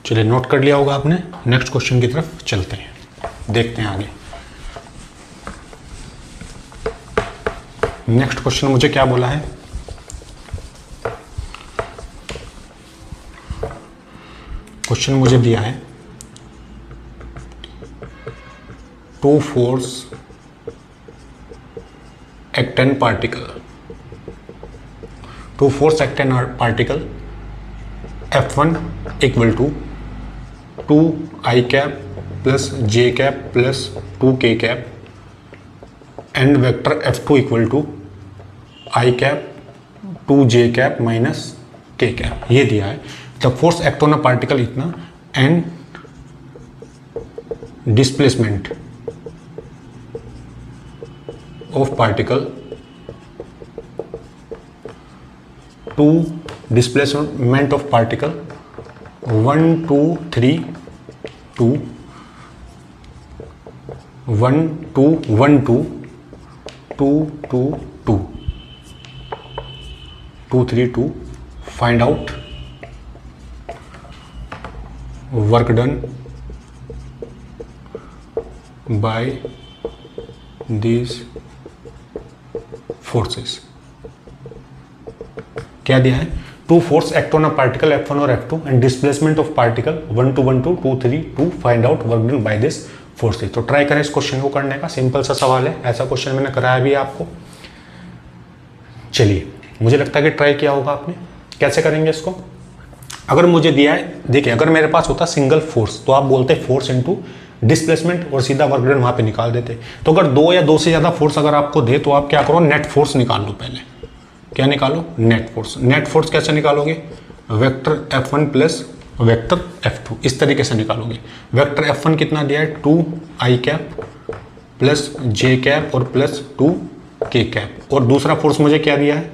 चलिए नोट कर लिया होगा आपने, नेक्स्ट क्वेश्चन की तरफ चलते हैं, देखते हैं आगे। नेक्स्ट क्वेश्चन मुझे क्या बोला है, क्वेश्चन मुझे दिया है two force act an particle, two force act an particle F1 equal to 2i cap plus j cap plus 2k cap and vector F2 equal to i cap 2j cap minus k cap, ये दिया है। The force act on a particle इतना and displacement of particle to displacement of particle 1 2 3 2 1 2 1 2 2 2 2 2 3 2 find out work done by these forces. क्या दिया है, two force act on a particle F1 और F2 and displacement of particle 1 2 1 2 2 3 2 find out work done by this forces. तो try करें इस question को करने का, सिंपल सा सवाल है, ऐसा क्वेश्चन मैंने कराया भी आपको। चलिए, मुझे लगता है कि ट्राई किया होगा आपने। कैसे करेंगे इसको, अगर मुझे दिया है, देखिए अगर मेरे पास होता सिंगल फोर्स तो आप बोलते फोर्स इनटू डिस्प्लेसमेंट और सीधा वर्क डन वहां पे निकाल देते। तो अगर दो या दो से ज्यादा फोर्स अगर आपको दे तो आप क्या करो, नेट फोर्स निकाल लो पहले। क्या निकालो, नेट फोर्स। नेट फोर्स कैसे निकालोगे, vector F1 plus vector F2, इस तरीके से निकालोगे। वेक्टर F1 कितना दिया है 2i cap plus j cap और प्लस 2k कैप, और दूसरा फोर्स मुझे क्या दिया है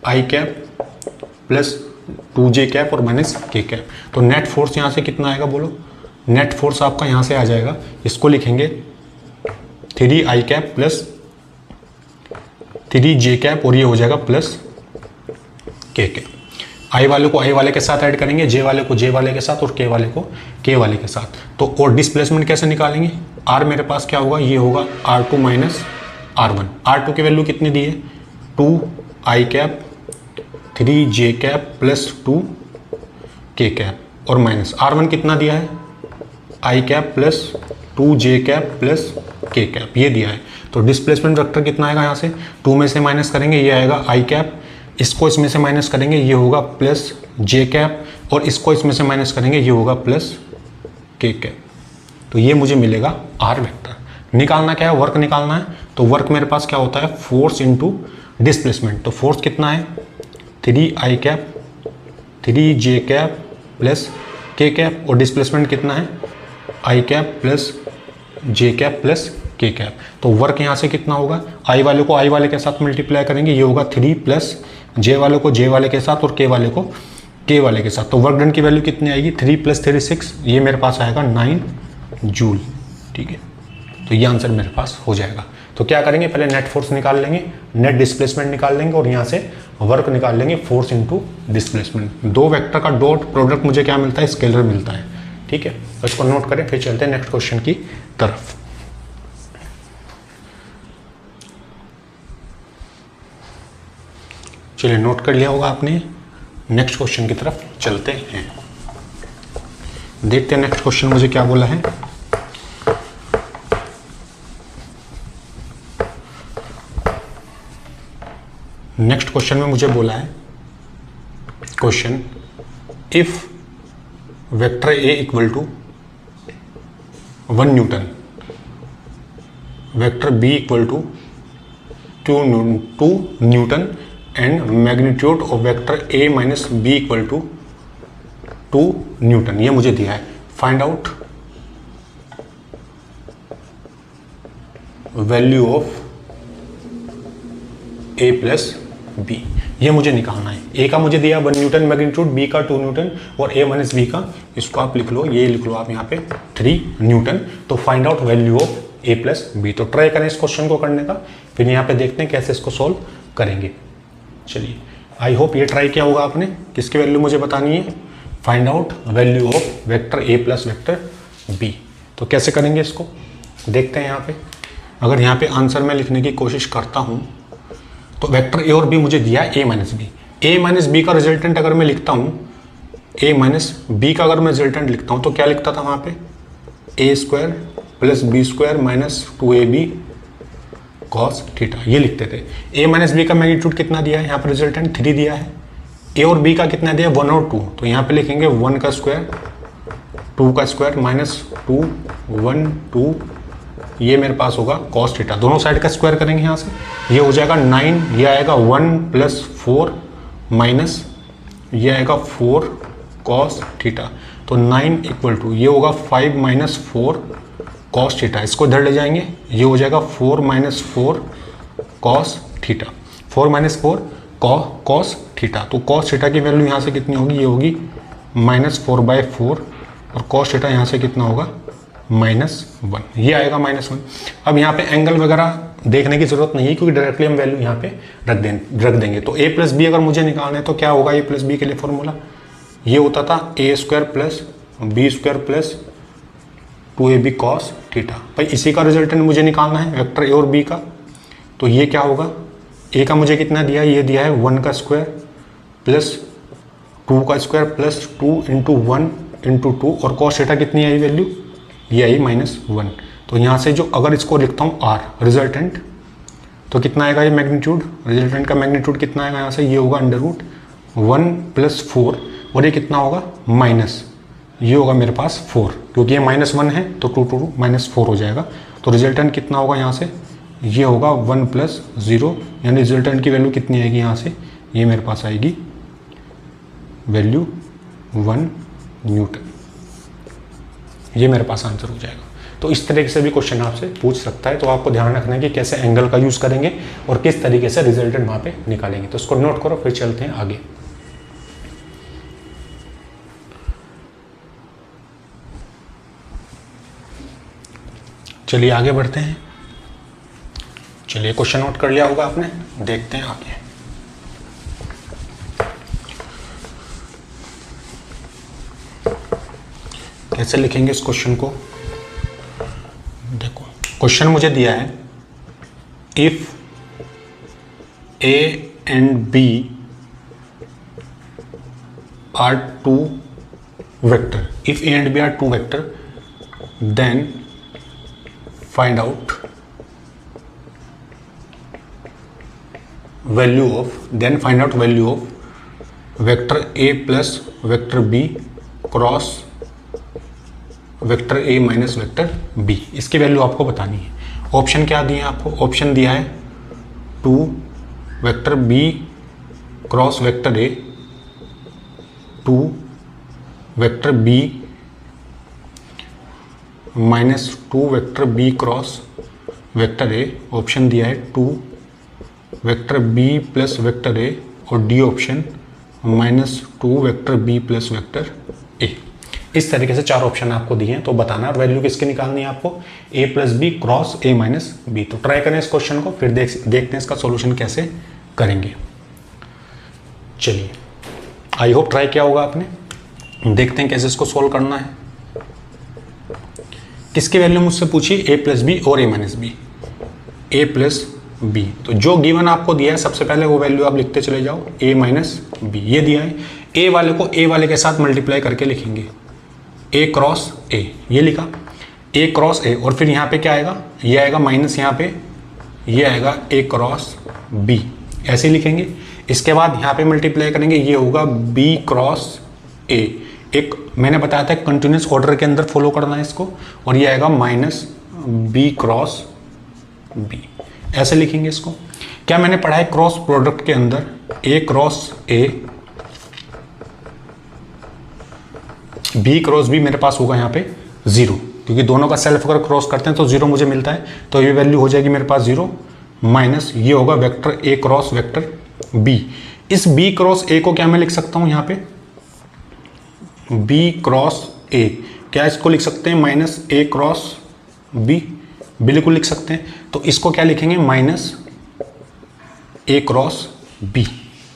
i cap plus 2j cap और माइनस k कैप। तो नेट फोर्स यहाँ से कितना आएगा बोलो, नेट फोर्स आपका यहाँ से आ जाएगा, इसको लिखेंगे 3i cap plus 3j cap और ये हो जाएगा प्लस k कैप। i वाले को i वाले के साथ ऐड करेंगे, j वाले को j वाले के साथ और k वाले को k वाले के साथ। तो और डिस्प्लेसमेंट कैसे निकालेंगे, r मेरे पास क्या होगा, ये होगा r2 माइनस r1। r2 की वैल्यू कितनी दी है 2i cap 3j cap plus 2k cap और माइनस r1 कितना दिया है i cap plus 2j cap plus k cap, ये दिया है। तो डिस्प्लेसमेंट वेक्टर कितना आएगा, यहाँ से 2 में से माइनस करेंगे ये आएगा i कैप, इसको इसमें से माइनस करेंगे ये होगा प्लस j कैप, और इसको इसमें से माइनस करेंगे ये होगा प्लस k कैप। तो ये मुझे मिलेगा r वेक्टर। निकालना क्या है, वर्क निकालना है। तो वर्क मेरे पास क्या होता है, फोर्स इंटू डिस्प्लेसमेंट। तो फोर्स कितना है 3i cap 3j cap plus k cap, और डिस्प्लेसमेंट कितना है i cap plus j cap plus k cap. तो वर्क यहाँ से कितना होगा, i वाले को i वाले के साथ मल्टीप्लाई करेंगे, ये होगा 3 प्लस j वाले को j वाले के साथ और k वाले को k वाले के साथ। तो वर्क डन की वैल्यू कितनी आएगी, 3 प्लस 3 6, ये मेरे पास आएगा 9 जूल। ठीक है, तो ये आंसर मेरे पास हो जाएगा। तो क्या करेंगे, पहले नेट फोर्स निकाल लेंगे, नेट डिस्प्लेसमेंट निकाल लेंगे और यहाँ से वर्क निकाल लेंगे, फोर्स इंटू डिस्प्लेसमेंट। दो वेक्टर का डॉट प्रोडक्ट मुझे क्या मिलता है, स्केलर मिलता है। ठीक है, तो इसको नोट करें, फिर चलते हैं नेक्स्ट क्वेश्चन की तरफ। चलिए, नोट कर लिया होगा आपने, नेक्स्ट क्वेश्चन की तरफ चलते हैं, देखते हैं नेक्स्ट क्वेश्चन मुझे क्या बोला है। नेक्स्ट क्वेश्चन में मुझे बोला है, question if vector A equal to 1 newton, vector B equal to 2 newton and magnitude of vector A minus B equal to 2 newton, ये मुझे दिया है। Find out value of A plus B, ये मुझे निकालना है। ए का मुझे दिया 1 न्यूटन मैग्नीट्यूड, बी का 2 न्यूटन और ए माइनस बी का, इसको आप लिख लो, ये लिख लो आप यहाँ पे 3 न्यूटन। तो find out value of A plus B. तो ट्राई करें इस क्वेश्चन को करने का, फिर यहाँ पे देखते हैं कैसे इसको सॉल्व करेंगे। चलिए, आई होप ये ट्राई किया होगा आपने। किसकी वैल्यू मुझे बतानी है? Find out value of vector A plus vector B. तो कैसे करेंगे इसको देखते हैं। यहाँ पे अगर यहाँ पे आंसर में लिखने की कोशिश करता हूँ तो वेक्टर ए और बी मुझे दिया है ए माइनस बी। ए माइनस बी का रिजल्टेंट अगर मैं लिखता हूँ, ए माइनस बी का अगर मैं रिजल्टेंट लिखता हूँ तो क्या लिखता था वहाँ पे? A square plus B square minus 2ab cos theta, ये लिखते थे। ए माइनस बी का मैग्नीट्यूड कितना दिया है? यहाँ पर रिजल्टेंट 3 दिया है। ए और बी का कितना दिया है? 1 और 2। तो यहाँ पे लिखेंगे 1 का स्क्वायर 2 का स्क्वायर माइनस 2 1 2, ये मेरे पास होगा कॉस थीटा। दोनों साइड का स्क्वायर करेंगे यहाँ से, ये हो जाएगा 9, ये आएगा 1 प्लस 4 माइनस ये आएगा 4 कॉस थीटा। तो 9 इक्वल टू ये होगा 5 माइनस 4 कॉस थीटा। इसको इधर ले जाएंगे, ये हो जाएगा 4 minus 4 cos theta, 4 minus 4 cos theta. तो कॉस थीटा की वैल्यू यहाँ से कितनी होगी? ये होगी -4/4 और कॉस थीटा यहाँ से कितना होगा? -1, ये आएगा -1। अब यहाँ पे एंगल वगैरह देखने की जरूरत नहीं है क्योंकि डायरेक्टली हम वैल्यू यहाँ पे रख देंगे। तो ए प्लस बी अगर मुझे निकालना है तो क्या होगा? ए प्लस बी के लिए फॉर्मूला ये होता था A square plus B square plus 2ab cos theta. भाई इसी का रिजल्टेंट मुझे निकालना है वेक्टर ए और बी का। तो ये क्या होगा? ए का मुझे कितना दिया है? ये दिया है 1 का स्क्वायर प्लस 2 का स्क्वायर प्लस 2 इंटू 1 इंटू 2 और कॉस थीटा कितनी आई वैल्यू? ये आई -1। तो यहाँ से जो अगर इसको लिखता हूँ आर रिजल्टेंट, तो कितना आएगा ये मैग्नीट्यूड? रिजल्टेंट का मैग्नीट्यूड कितना आएगा यहाँ से? ये होगा √1 + 4 और ये कितना होगा? माइनस, ये होगा मेरे पास 4 क्योंकि ये -1 है तो 2 2 -4 हो जाएगा। तो रिजल्टेंट कितना होगा यहाँ से? ये होगा 1 + 0, यानी रिजल्टेंट की वैल्यू कितनी आएगी यहाँ से? ये मेरे पास आएगी वैल्यू 1 न्यूटन। ये मेरे पास आंसर हो जाएगा। तो इस तरीके से भी क्वेश्चन आपसे पूछ सकता है। तो आपको ध्यान रखना है कि कैसे एंगल का यूज़ करेंगे और किस तरीके से रिजल्टेंट वहाँ पे निकालेंगे। तो इसको नोट करो, फिर चलते हैं आगे। चलिए आगे बढ़ते हैं। चलिए क्वेश्चन नोट कर लिया होगा आपने, देखते हैं आगे। कैसे लिखेंगे इस क्वेश्चन को? देखो क्वेश्चन मुझे दिया है if A and B are 2 vector, if A and B are 2 vector then find out value of vector A plus vector B cross vector A minus vector B. इसकी वैल्यू आपको बतानी है। Option क्या दिए हैं आपको? ऑप्शन दिया है 2 vector B cross vector A, 2 vector B -2 vector B cross vector A. Option दिया है 2 vector B plus vector A और D option -2 vector B plus vector A. इस तरीके से 4 ऑप्शन आपको दिए हैं। तो बताना है वैल्यू किसकी निकालनी है आपको? a + b cross a - b। तो ट्राई करें इस क्वेश्चन को, फिर देखते हैं इसका सॉल्यूशन कैसे करेंगे। चलिए, आई होप ट्राई किया होगा आपने। देखते हैं कैसे इसको सॉल्व करना है। किसकी वैल्यू मुझसे पूछी? a + b और a - b, a + b। तो जो गिवन आपको दिया है सबसे पहले वो वैल्यू आप लिखते चले जाओ, a - b ये दिया है। a वाले को a वाले के साथ मल्टीप्लाई करके लिखेंगे, a क्रॉस a, ये लिखा a क्रॉस a। और फिर यहाँ पे क्या आएगा? ये आएगा माइनस, यहाँ पे ये आएगा a क्रॉस b। ऐसे लिखेंगे। इसके बाद यहाँ पे मल्टीप्लाई करेंगे, ये होगा b क्रॉस a। एक मैंने बताया था कंटिन्यूस ऑर्डर के अंदर फॉलो करना है इसको, और ये आएगा माइनस b क्रॉस b। ऐसे लिखेंगे इसको। क्या मैंने पढ़ा है क्रॉस प्रोडक्ट के अंदर a cross a b cross b मेरे पास होगा यहाँ पे 0, क्योंकि दोनों का सेल्फ अगर क्रॉस करते हैं तो 0 मुझे मिलता है, तो ये वैल्यू हो जाएगी मेरे पास 0 माइनस ये होगा vector a cross vector b। इस b क्रॉस a को क्या मैं लिख सकता हूँ यहाँ पे b क्रॉस a, क्या इसको लिख सकते हैं माइनस a क्रॉस b, बिल्कुल लिख सकते हैं। तो इसको क्या लिखेंगे माइनस a क्रॉस b,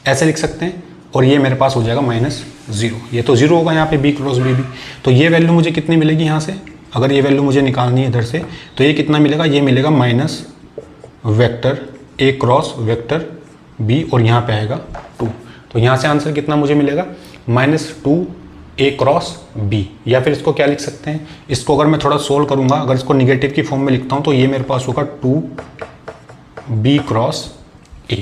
ऐसे लिख सकते हैं। और ये मेरे पास हो जाएगा माइनस 0, ये तो 0 होगा यहाँ पे b क्रॉस b भी। तो ये वैल्यू मुझे कितनी मिलेगी यहाँ से, अगर ये वैल्यू मुझे निकालनी है इधर से, तो ये कितना मिलेगा, ये मिलेगा minus vector a cross vector b, और यहाँ पे आएगा 2। तो यहाँ से आंसर कितना मुझे मिलेगा माइनस 2 a क्रॉस b। या फिर इसको क्या लिख सकते हैं, इसको अगर मैं थोड़ा सोल्व करूँगा, अगर इसको निगेटिव की फॉर्म में लिखता हूँ तो ये मेरे पास होगा 2 b क्रॉस a।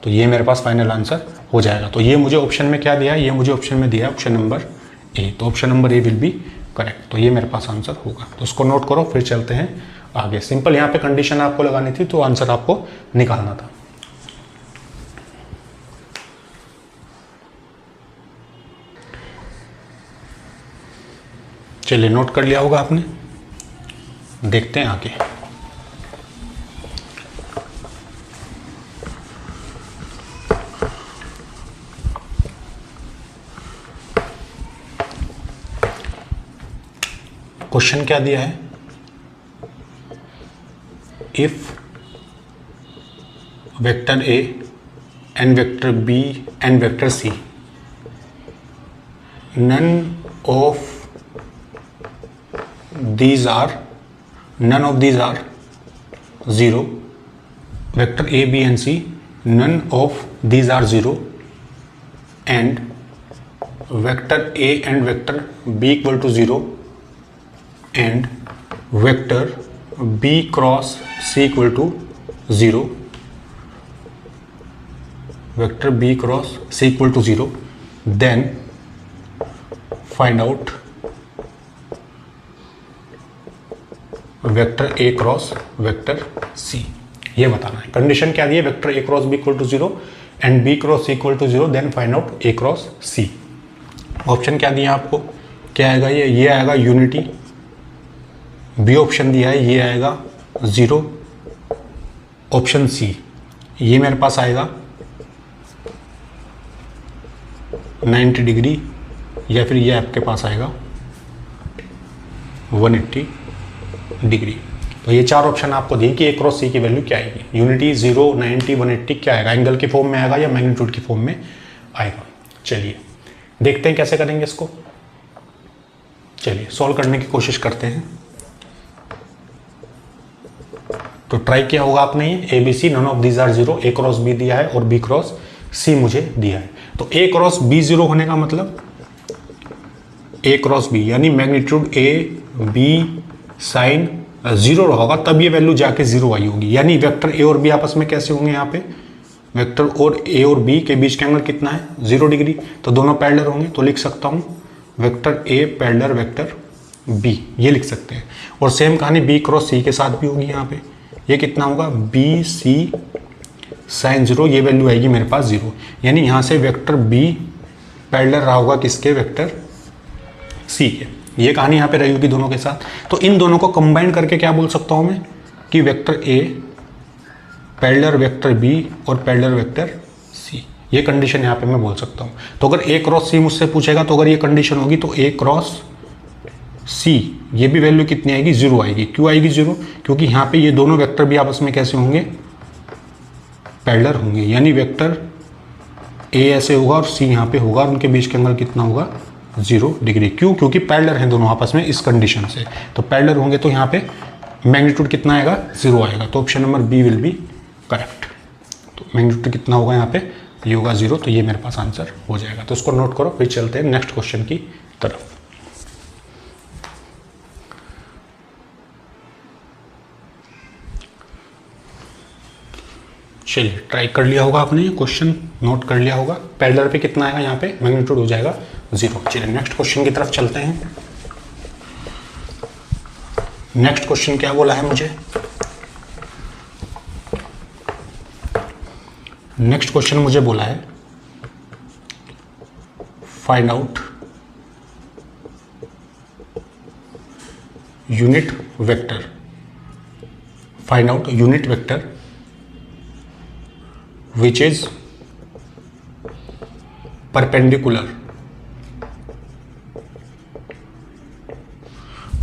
तो ये मेरे पास फाइनल आंसर हो जाएगा। तो ये मुझे ऑप्शन में क्या दिया है, ये मुझे ऑप्शन में दिया है ऑप्शन नंबर ए। तो option number A will be correct. तो ये मेरे पास आंसर होगा। तो उसको नोट करो, फिर चलते हैं आगे। सिंपल यहाँ पे कंडीशन आपको लगानी थी, तो आंसर आपको निकालना था। चलिए नोट कर लिया होगा आपने, देखते हैं आगे। क्वेश्चन क्या दिया है, if vector A and vector B and vector C none of these are 0, vector a b and c none of these are 0, and vector a and vector b equal to 0, and vector b cross c equal to 0, vector b cross c equal to 0, then find out vector A cross vector C. ये बताना है। Condition क्या दी है, vector A cross B equal to 0 and B cross C equal to 0, then find out A cross C. Option क्या दिया आपको, क्या आएगा, ये आएगा यूनिटी। बी ऑप्शन दिया है, ये आएगा 0। ऑप्शन सी ये मेरे पास आएगा 90 डिग्री, या फिर ये आपके पास आएगा 180 डिग्री। तो ये चार ऑप्शन आपको दिए कि ए क्रॉस सी की वैल्यू क्या आएगी। यूनिटी 0, 90, 180 क्या आएगा, एंगल की फॉर्म में आएगा या मैग्नीट्यूड की फॉर्म में आएगा। चलिए देखते हैं कैसे करेंगे इसको। चलिए सॉल्व करने की कोशिश करते हैं। तो ट्राई किया होगा आपने, ये A B C none of these are 0, A cross B दिया है और बी क्रॉस सी मुझे दिया है। तो ए क्रॉस बी 0 होने का मतलब ए क्रॉस बी यानी मैग्नीट्यूड ए बी साइन 0 होगा, तब ये वैल्यू जाके 0 आई होगी। यानी वेक्टर ए और बी आपस में कैसे होंगे, यहाँ पे वेक्टर और ए और बी के बीच का एंगल कितना है 0 डिग्री, तो दोनों पैरेलल होंगे। तो लिख सकता हूँ vector A parallel vector B, ये लिख सकते हैं। और सेम कहानी बी क्रॉस सी के साथ भी होगी। यहाँ पे ये कितना होगा बी सी साइन 0, ये वैल्यू आएगी मेरे पास 0। यानी यहाँ से वेक्टर बी पैरेलल रहा होगा किसके, वेक्टर सी के। ये कहानी यहाँ पे रही होगी दोनों के साथ। तो इन दोनों को कंबाइन करके क्या बोल सकता हूँ मैं कि vector A parallel vector B और पैरेलल वेक्टर सी, ये कंडीशन यहाँ पे मैं बोल सकता हूँ। तो अगर ए क्रॉस सी मुझसे पूछेगा, तो अगर ये कंडीशन होगी तो ए क्रॉस सी ये भी वैल्यू कितनी आएगी, 0 आएगी। क्यों आएगी 0, क्योंकि यहाँ पे ये दोनों वेक्टर भी आपस में कैसे होंगे, पैरेलल होंगे। यानी वेक्टर ए ऐसे होगा और सी यहाँ पे होगा, उनके बीच के एंगल कितना होगा 0 डिग्री। क्यों, क्योंकि पैरेलल हैं दोनों आपस में इस कंडीशन से। तो पैरेलल होंगे तो यहाँ पे मैग्नीट्यूड कितना आएगा, 0 आएगा। तो option number B will be correct. तो मैग्नीट्यूड कितना होगा यहाँ पे, ये होगा 0। तो ये मेरे पास आंसर हो जाएगा। तो इसको नोट करो, फिर चलते हैं नेक्स्ट क्वेश्चन की तरफ। चलिए ट्राई कर लिया होगा आपने, क्वेश्चन नोट कर लिया होगा। पैरेलल पे कितना आएगा, यहाँ पे मैग्नीट्यूड हो जाएगा 0। चलिए नेक्स्ट क्वेश्चन की तरफ चलते हैं। नेक्स्ट क्वेश्चन क्या बोला है मुझे, नेक्स्ट क्वेश्चन मुझे बोला है find out unit vector, find out unit vector which is perpendicular,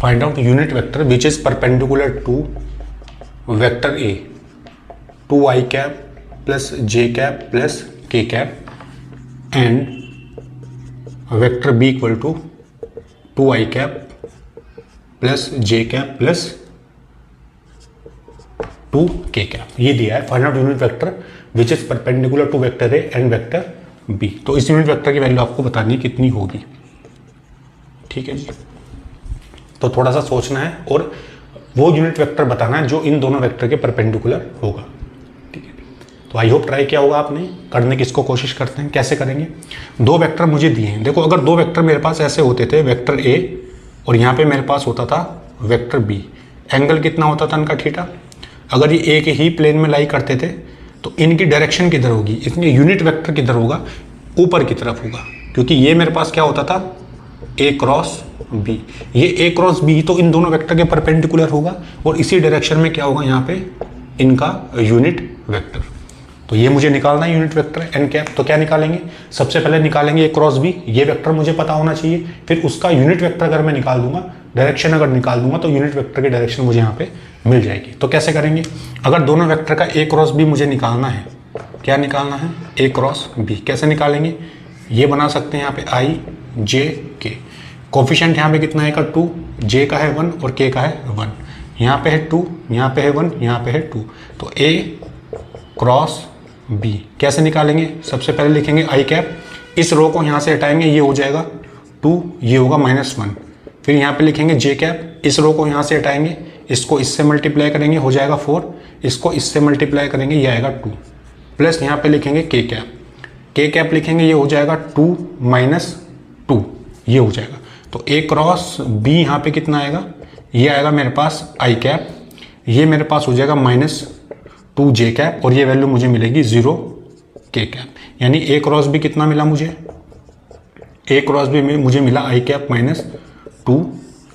find out unit vector which is perpendicular to vector A, 2i cap plus j cap plus k cap and vector B equal to 2i cap plus j cap plus 2k cap। ये दिया है find out unit vector which is perpendicular to vector A and vector B. तो इस unit vector की value आपको बतानी है कितनी होगी, ठीक है जी। तो थोड़ा सा सोचना है और वो यूनिट वेक्टर बताना है जो इन दोनों वेक्टर के परपेंडिकुलर होगा, ठीक है। तो आई होप ट्राई किया होगा आपने, करने की इसको कोशिश करते हैं। कैसे करेंगे, दो वेक्टर मुझे दिए हैं। देखो अगर दो वेक्टर मेरे पास ऐसे होते थे, वेक्टर ए और यहाँ पे मेरे पास होता था वेक्टर बी, एंगल कितना होता था इनका, थीटा। अगर ये एक ही प्लेन में लाई करते थे तो इनकी डायरेक्शन किधर होगी, इसमें यूनिट वेक्टर किधर होगा, ऊपर की तरफ होगा, क्योंकि ये मेरे पास क्या होता था ए क्रॉस बी, ये ए क्रॉस बी तो इन दोनों वेक्टर के परपेंडिकुलर होगा और इसी डायरेक्शन में क्या होगा यहाँ पे इनका यूनिट वेक्टर। तो ये मुझे निकालना है यूनिट वेक्टर एन कैप। तो क्या निकालेंगे, सबसे पहले निकालेंगे ए क्रॉस बी, ये वेक्टर मुझे पता होना चाहिए। फिर उसका यूनिट वेक्टर अगर मैं निकाल दूंगा, डायरेक्शन अगर निकाल दूंगा तो यूनिट वेक्टर की डायरेक्शन मुझे यहाँ पे मिल जाएगी। तो कैसे करेंगे, अगर दोनों वेक्टर का ए क्रॉस बी मुझे निकालना है, क्या निकालना है, ए क्रॉस बी। कैसे निकालेंगे, ये बना सकते हैं यहाँ पे आई जे के, कोफिशिएंट यहाँ पे कितना है का 2, जे का है 1 और के का है 1, यहाँ पे है 2, यहाँ पे है 1, यहाँ पे है 2। तो ए क्रॉस बी कैसे निकालेंगे, सबसे पहले लिखेंगे आई कैप, इस रो को यहाँ से हटाएंगे, ये हो जाएगा 2, ये होगा -1। फिर यहाँ पे लिखेंगे जे कैप, इस रो को यहाँ से हटाएंगे, इसको इससे मल्टीप्लाई करेंगे, हो जाएगा 4, इसको इससे मल्टीप्लाई करेंगे, ये आएगा 2, प्लस यहाँ पे लिखेंगे के कैप, के कैप लिखेंगे, ये हो जाएगा 2 - 2, ये हो जाएगा। तो ए क्रॉस बी यहाँ पे कितना आएगा, ये आएगा मेरे पास आई कैप, ये मेरे पास हो जाएगा -2 जे कैप और ये वैल्यू मुझे मिलेगी 0 के कैप। यानी ए क्रॉस बी कितना मिला मुझे, ए क्रॉस बी में मुझे मिला आई कैप -2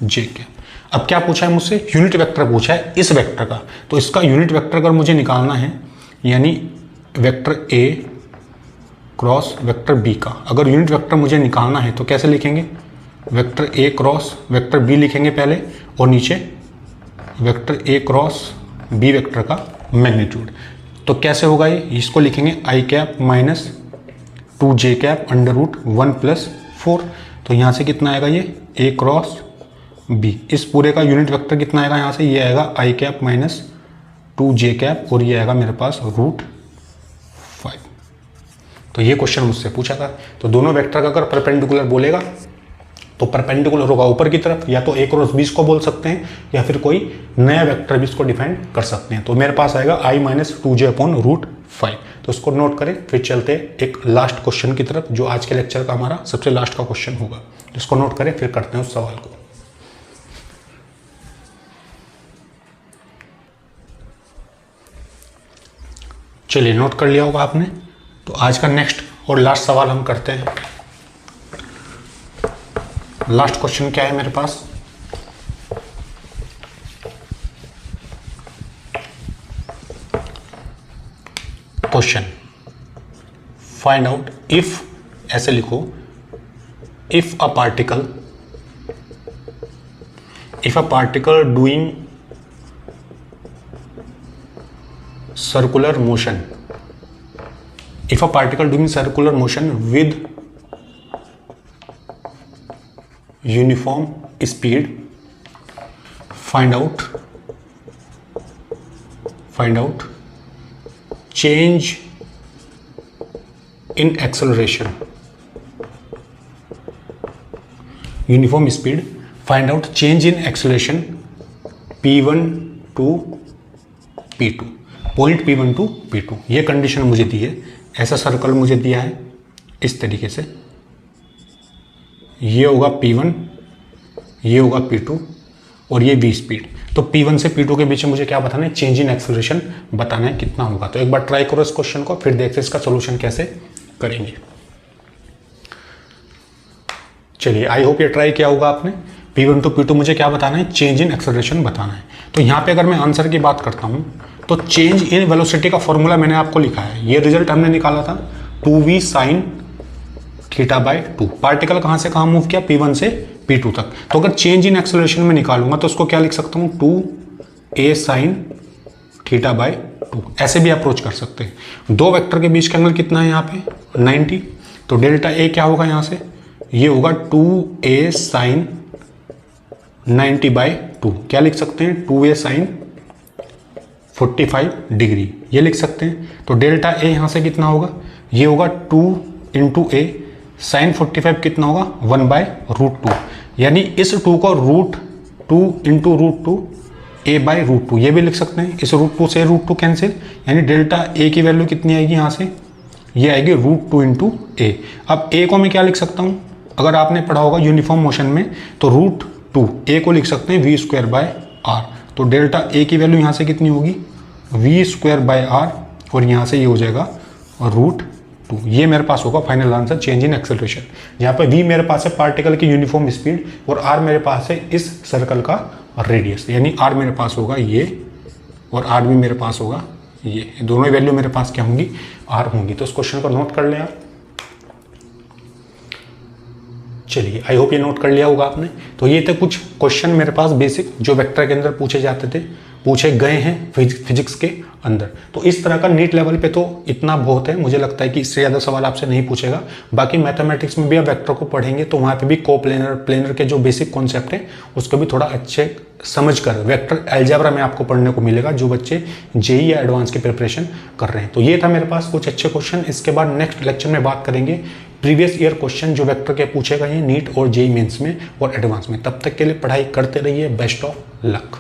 जे कैप। अब क्या पूछा है मुझसे, यूनिट वेक्टर पूछा है इस वेक्टर का। तो इसका यूनिट वेक्टर अगर मुझे निकालना है, यानी vector A cross vector B का अगर यूनिट वेक्टर मुझे निकालना है तो कैसे लिखेंगे, vector A cross vector B लिखेंगे पहले और नीचे vector A cross B vector का मैग्नीट्यूड। तो कैसे होगा ये, इसको लिखेंगे आई कैप -2 जे कैप √1 + 4। तो यहाँ से कितना आएगा, ये ए क्रॉस बी, इस पूरे का यूनिट वेक्टर कितना आएगा यहाँ से, ये आएगा आई कैप -2 जे कैप और ये आएगा मेरे पास √5। तो ये क्वेश्चन मुझसे पूछा था। तो दोनों वेक्टर का अगर परपेंडिकुलर बोलेगा तो परपेंडिकुलर होगा ऊपर की तरफ, या तो ए क्रॉस बी को बोल सकते हैं या फिर कोई नया वेक्टर भी इसको डिफाइन कर सकते हैं। तो मेरे पास आएगा i - 2j/√5। तो इसको नोट करें, फिर चलते एक लास्ट क्वेश्चन की तरफ जो आज के लेक्चर का हमारा सबसे लास्ट का क्वेश्चन होगा। इसको नोट करें, फिर करते हैं उस सवाल को। चलिए नोट कर लिया होगा आपने। तो आज का नेक्स्ट और लास्ट सवाल हम करते हैं। लास्ट क्वेश्चन क्या है मेरे पास, क्वेश्चन फाइंड आउट इफ, ऐसे लिखो, if a particle doing circular motion, if a particle doing circular motion with uniform speed, find out change in acceleration, uniform speed, find out change in acceleration p1 to p2। Point P1 to P2, ये condition मुझे दी है, ऐसा circle मुझे दिया है इस तरीके से, ये होगा P1, ये होगा P2 और ये v स्पीड। तो P1 से P2 के बीच में मुझे क्या बताना है, चेंज इन एक्सेलरेशन बताना है कितना होगा। तो एक बार ट्राई करो इस क्वेश्चन को, फिर देखते हैं इसका सोल्यूशन कैसे करेंगे। चलिए, आई होप ये ट्राई किया होगा आपने। P1 टू P2 मुझे क्या बताना है, चेंज इन एक्सेलरेशन बताना है। तो यहाँ पे अगर मैं आंसर की बात करता हूँ तो चेंज इन वेलोसिटी का फॉर्मूला मैंने आपको लिखा है, ये रिजल्ट हमने निकाला था 2v sine theta by 2। Particle कहाँ से कहाँ मूव किया, P1 से P2 तक। तो अगर चेंज इन एक्सेलरेशन में निकालूंगा तो उसको क्या लिख सकता हूँ, 2a साइन थीटा बाय 2, ऐसे भी अप्रोच कर सकते हैं। दो वेक्टर के बीच का एंगल कितना है यहाँ पे 90, तो डेल्टा ए क्या होगा यहाँ से, ये होगा 2a साइन 90 बाय 2। क्या लिख सकते हैं, 2a साइन 45 डिग्री, ये लिख सकते हैं। तो डेल्टा ए यहाँ से कितना होगा, ये होगा 2 इंटू ए साइन 45 कितना होगा 1 बाय रूट 2, यानी इस 2 को root 2 into root 2 A by root 2, ये भी लिख सकते हैं। इस रूट 2 से रूट 2 कैंसिल, यानी डेल्टा ए की वैल्यू कितनी आएगी यहाँ से, ये आएगी रूट 2 इंटू ए। अब ए को मैं क्या लिख सकता हूँ, अगर आपने पढ़ा होगा यूनिफॉर्म मोशन में तो रूट 2 ए को लिख सकते हैं वी स्क्वायर बाय आर। तो डेल्टा ए की वैल्यू यहाँ से कितनी होगी, वी स्क्वायर बाय आर, और यहाँ से ये हो जाएगा रूट 2। ये मेरे पास होगा final answer, change in acceleration. यहाँ पे v मेरे पास है पार्टिकल की यूनिफॉर्म स्पीड और r मेरे पास है इस सर्कल का रेडियस, यानी r मेरे पास होगा ये और r भी मेरे पास होगा ये, दोनों वैल्यू मेरे पास क्या होंगी, r होंगी। तो इस क्वेश्चन को नोट कर लें आप। चलिए, आई होप ये नोट कर लिया होगा आपने। तो ये थे कुछ क्वेश्चन मेरे पास बेसिक जो वेक्टर के अंदर पूछे जाते थे, पूछे गए हैं फिजिक्स के अंदर। तो इस तरह का नीट लेवल पे तो इतना बहुत है, मुझे लगता है कि इससे ज़्यादा सवाल आपसे नहीं पूछेगा। बाकी मैथमेटिक्स में भी आप वेक्टर को पढ़ेंगे तो वहाँ पे भी कोप्लेनर प्लेनर के जो बेसिक कॉन्सेप्ट हैं उसको भी थोड़ा अच्छे समझ कर वेक्टर अलजेब्रा में आपको पढ़ने को मिलेगा, जो बच्चे जेई या एडवांस की प्रिपरेशन कर रहे हैं। तो ये था मेरे पास कुछ अच्छे क्वेश्चन। इसके बाद नेक्स्ट लेक्चर में बात करेंगे प्रीवियस ईयर क्वेश्चन जो वेक्टर के पूछे गए हैं नीट और जेई मेंस में और एडवांस में। तब तक के लिए पढ़ाई करते रहिए, बेस्ट ऑफ लक।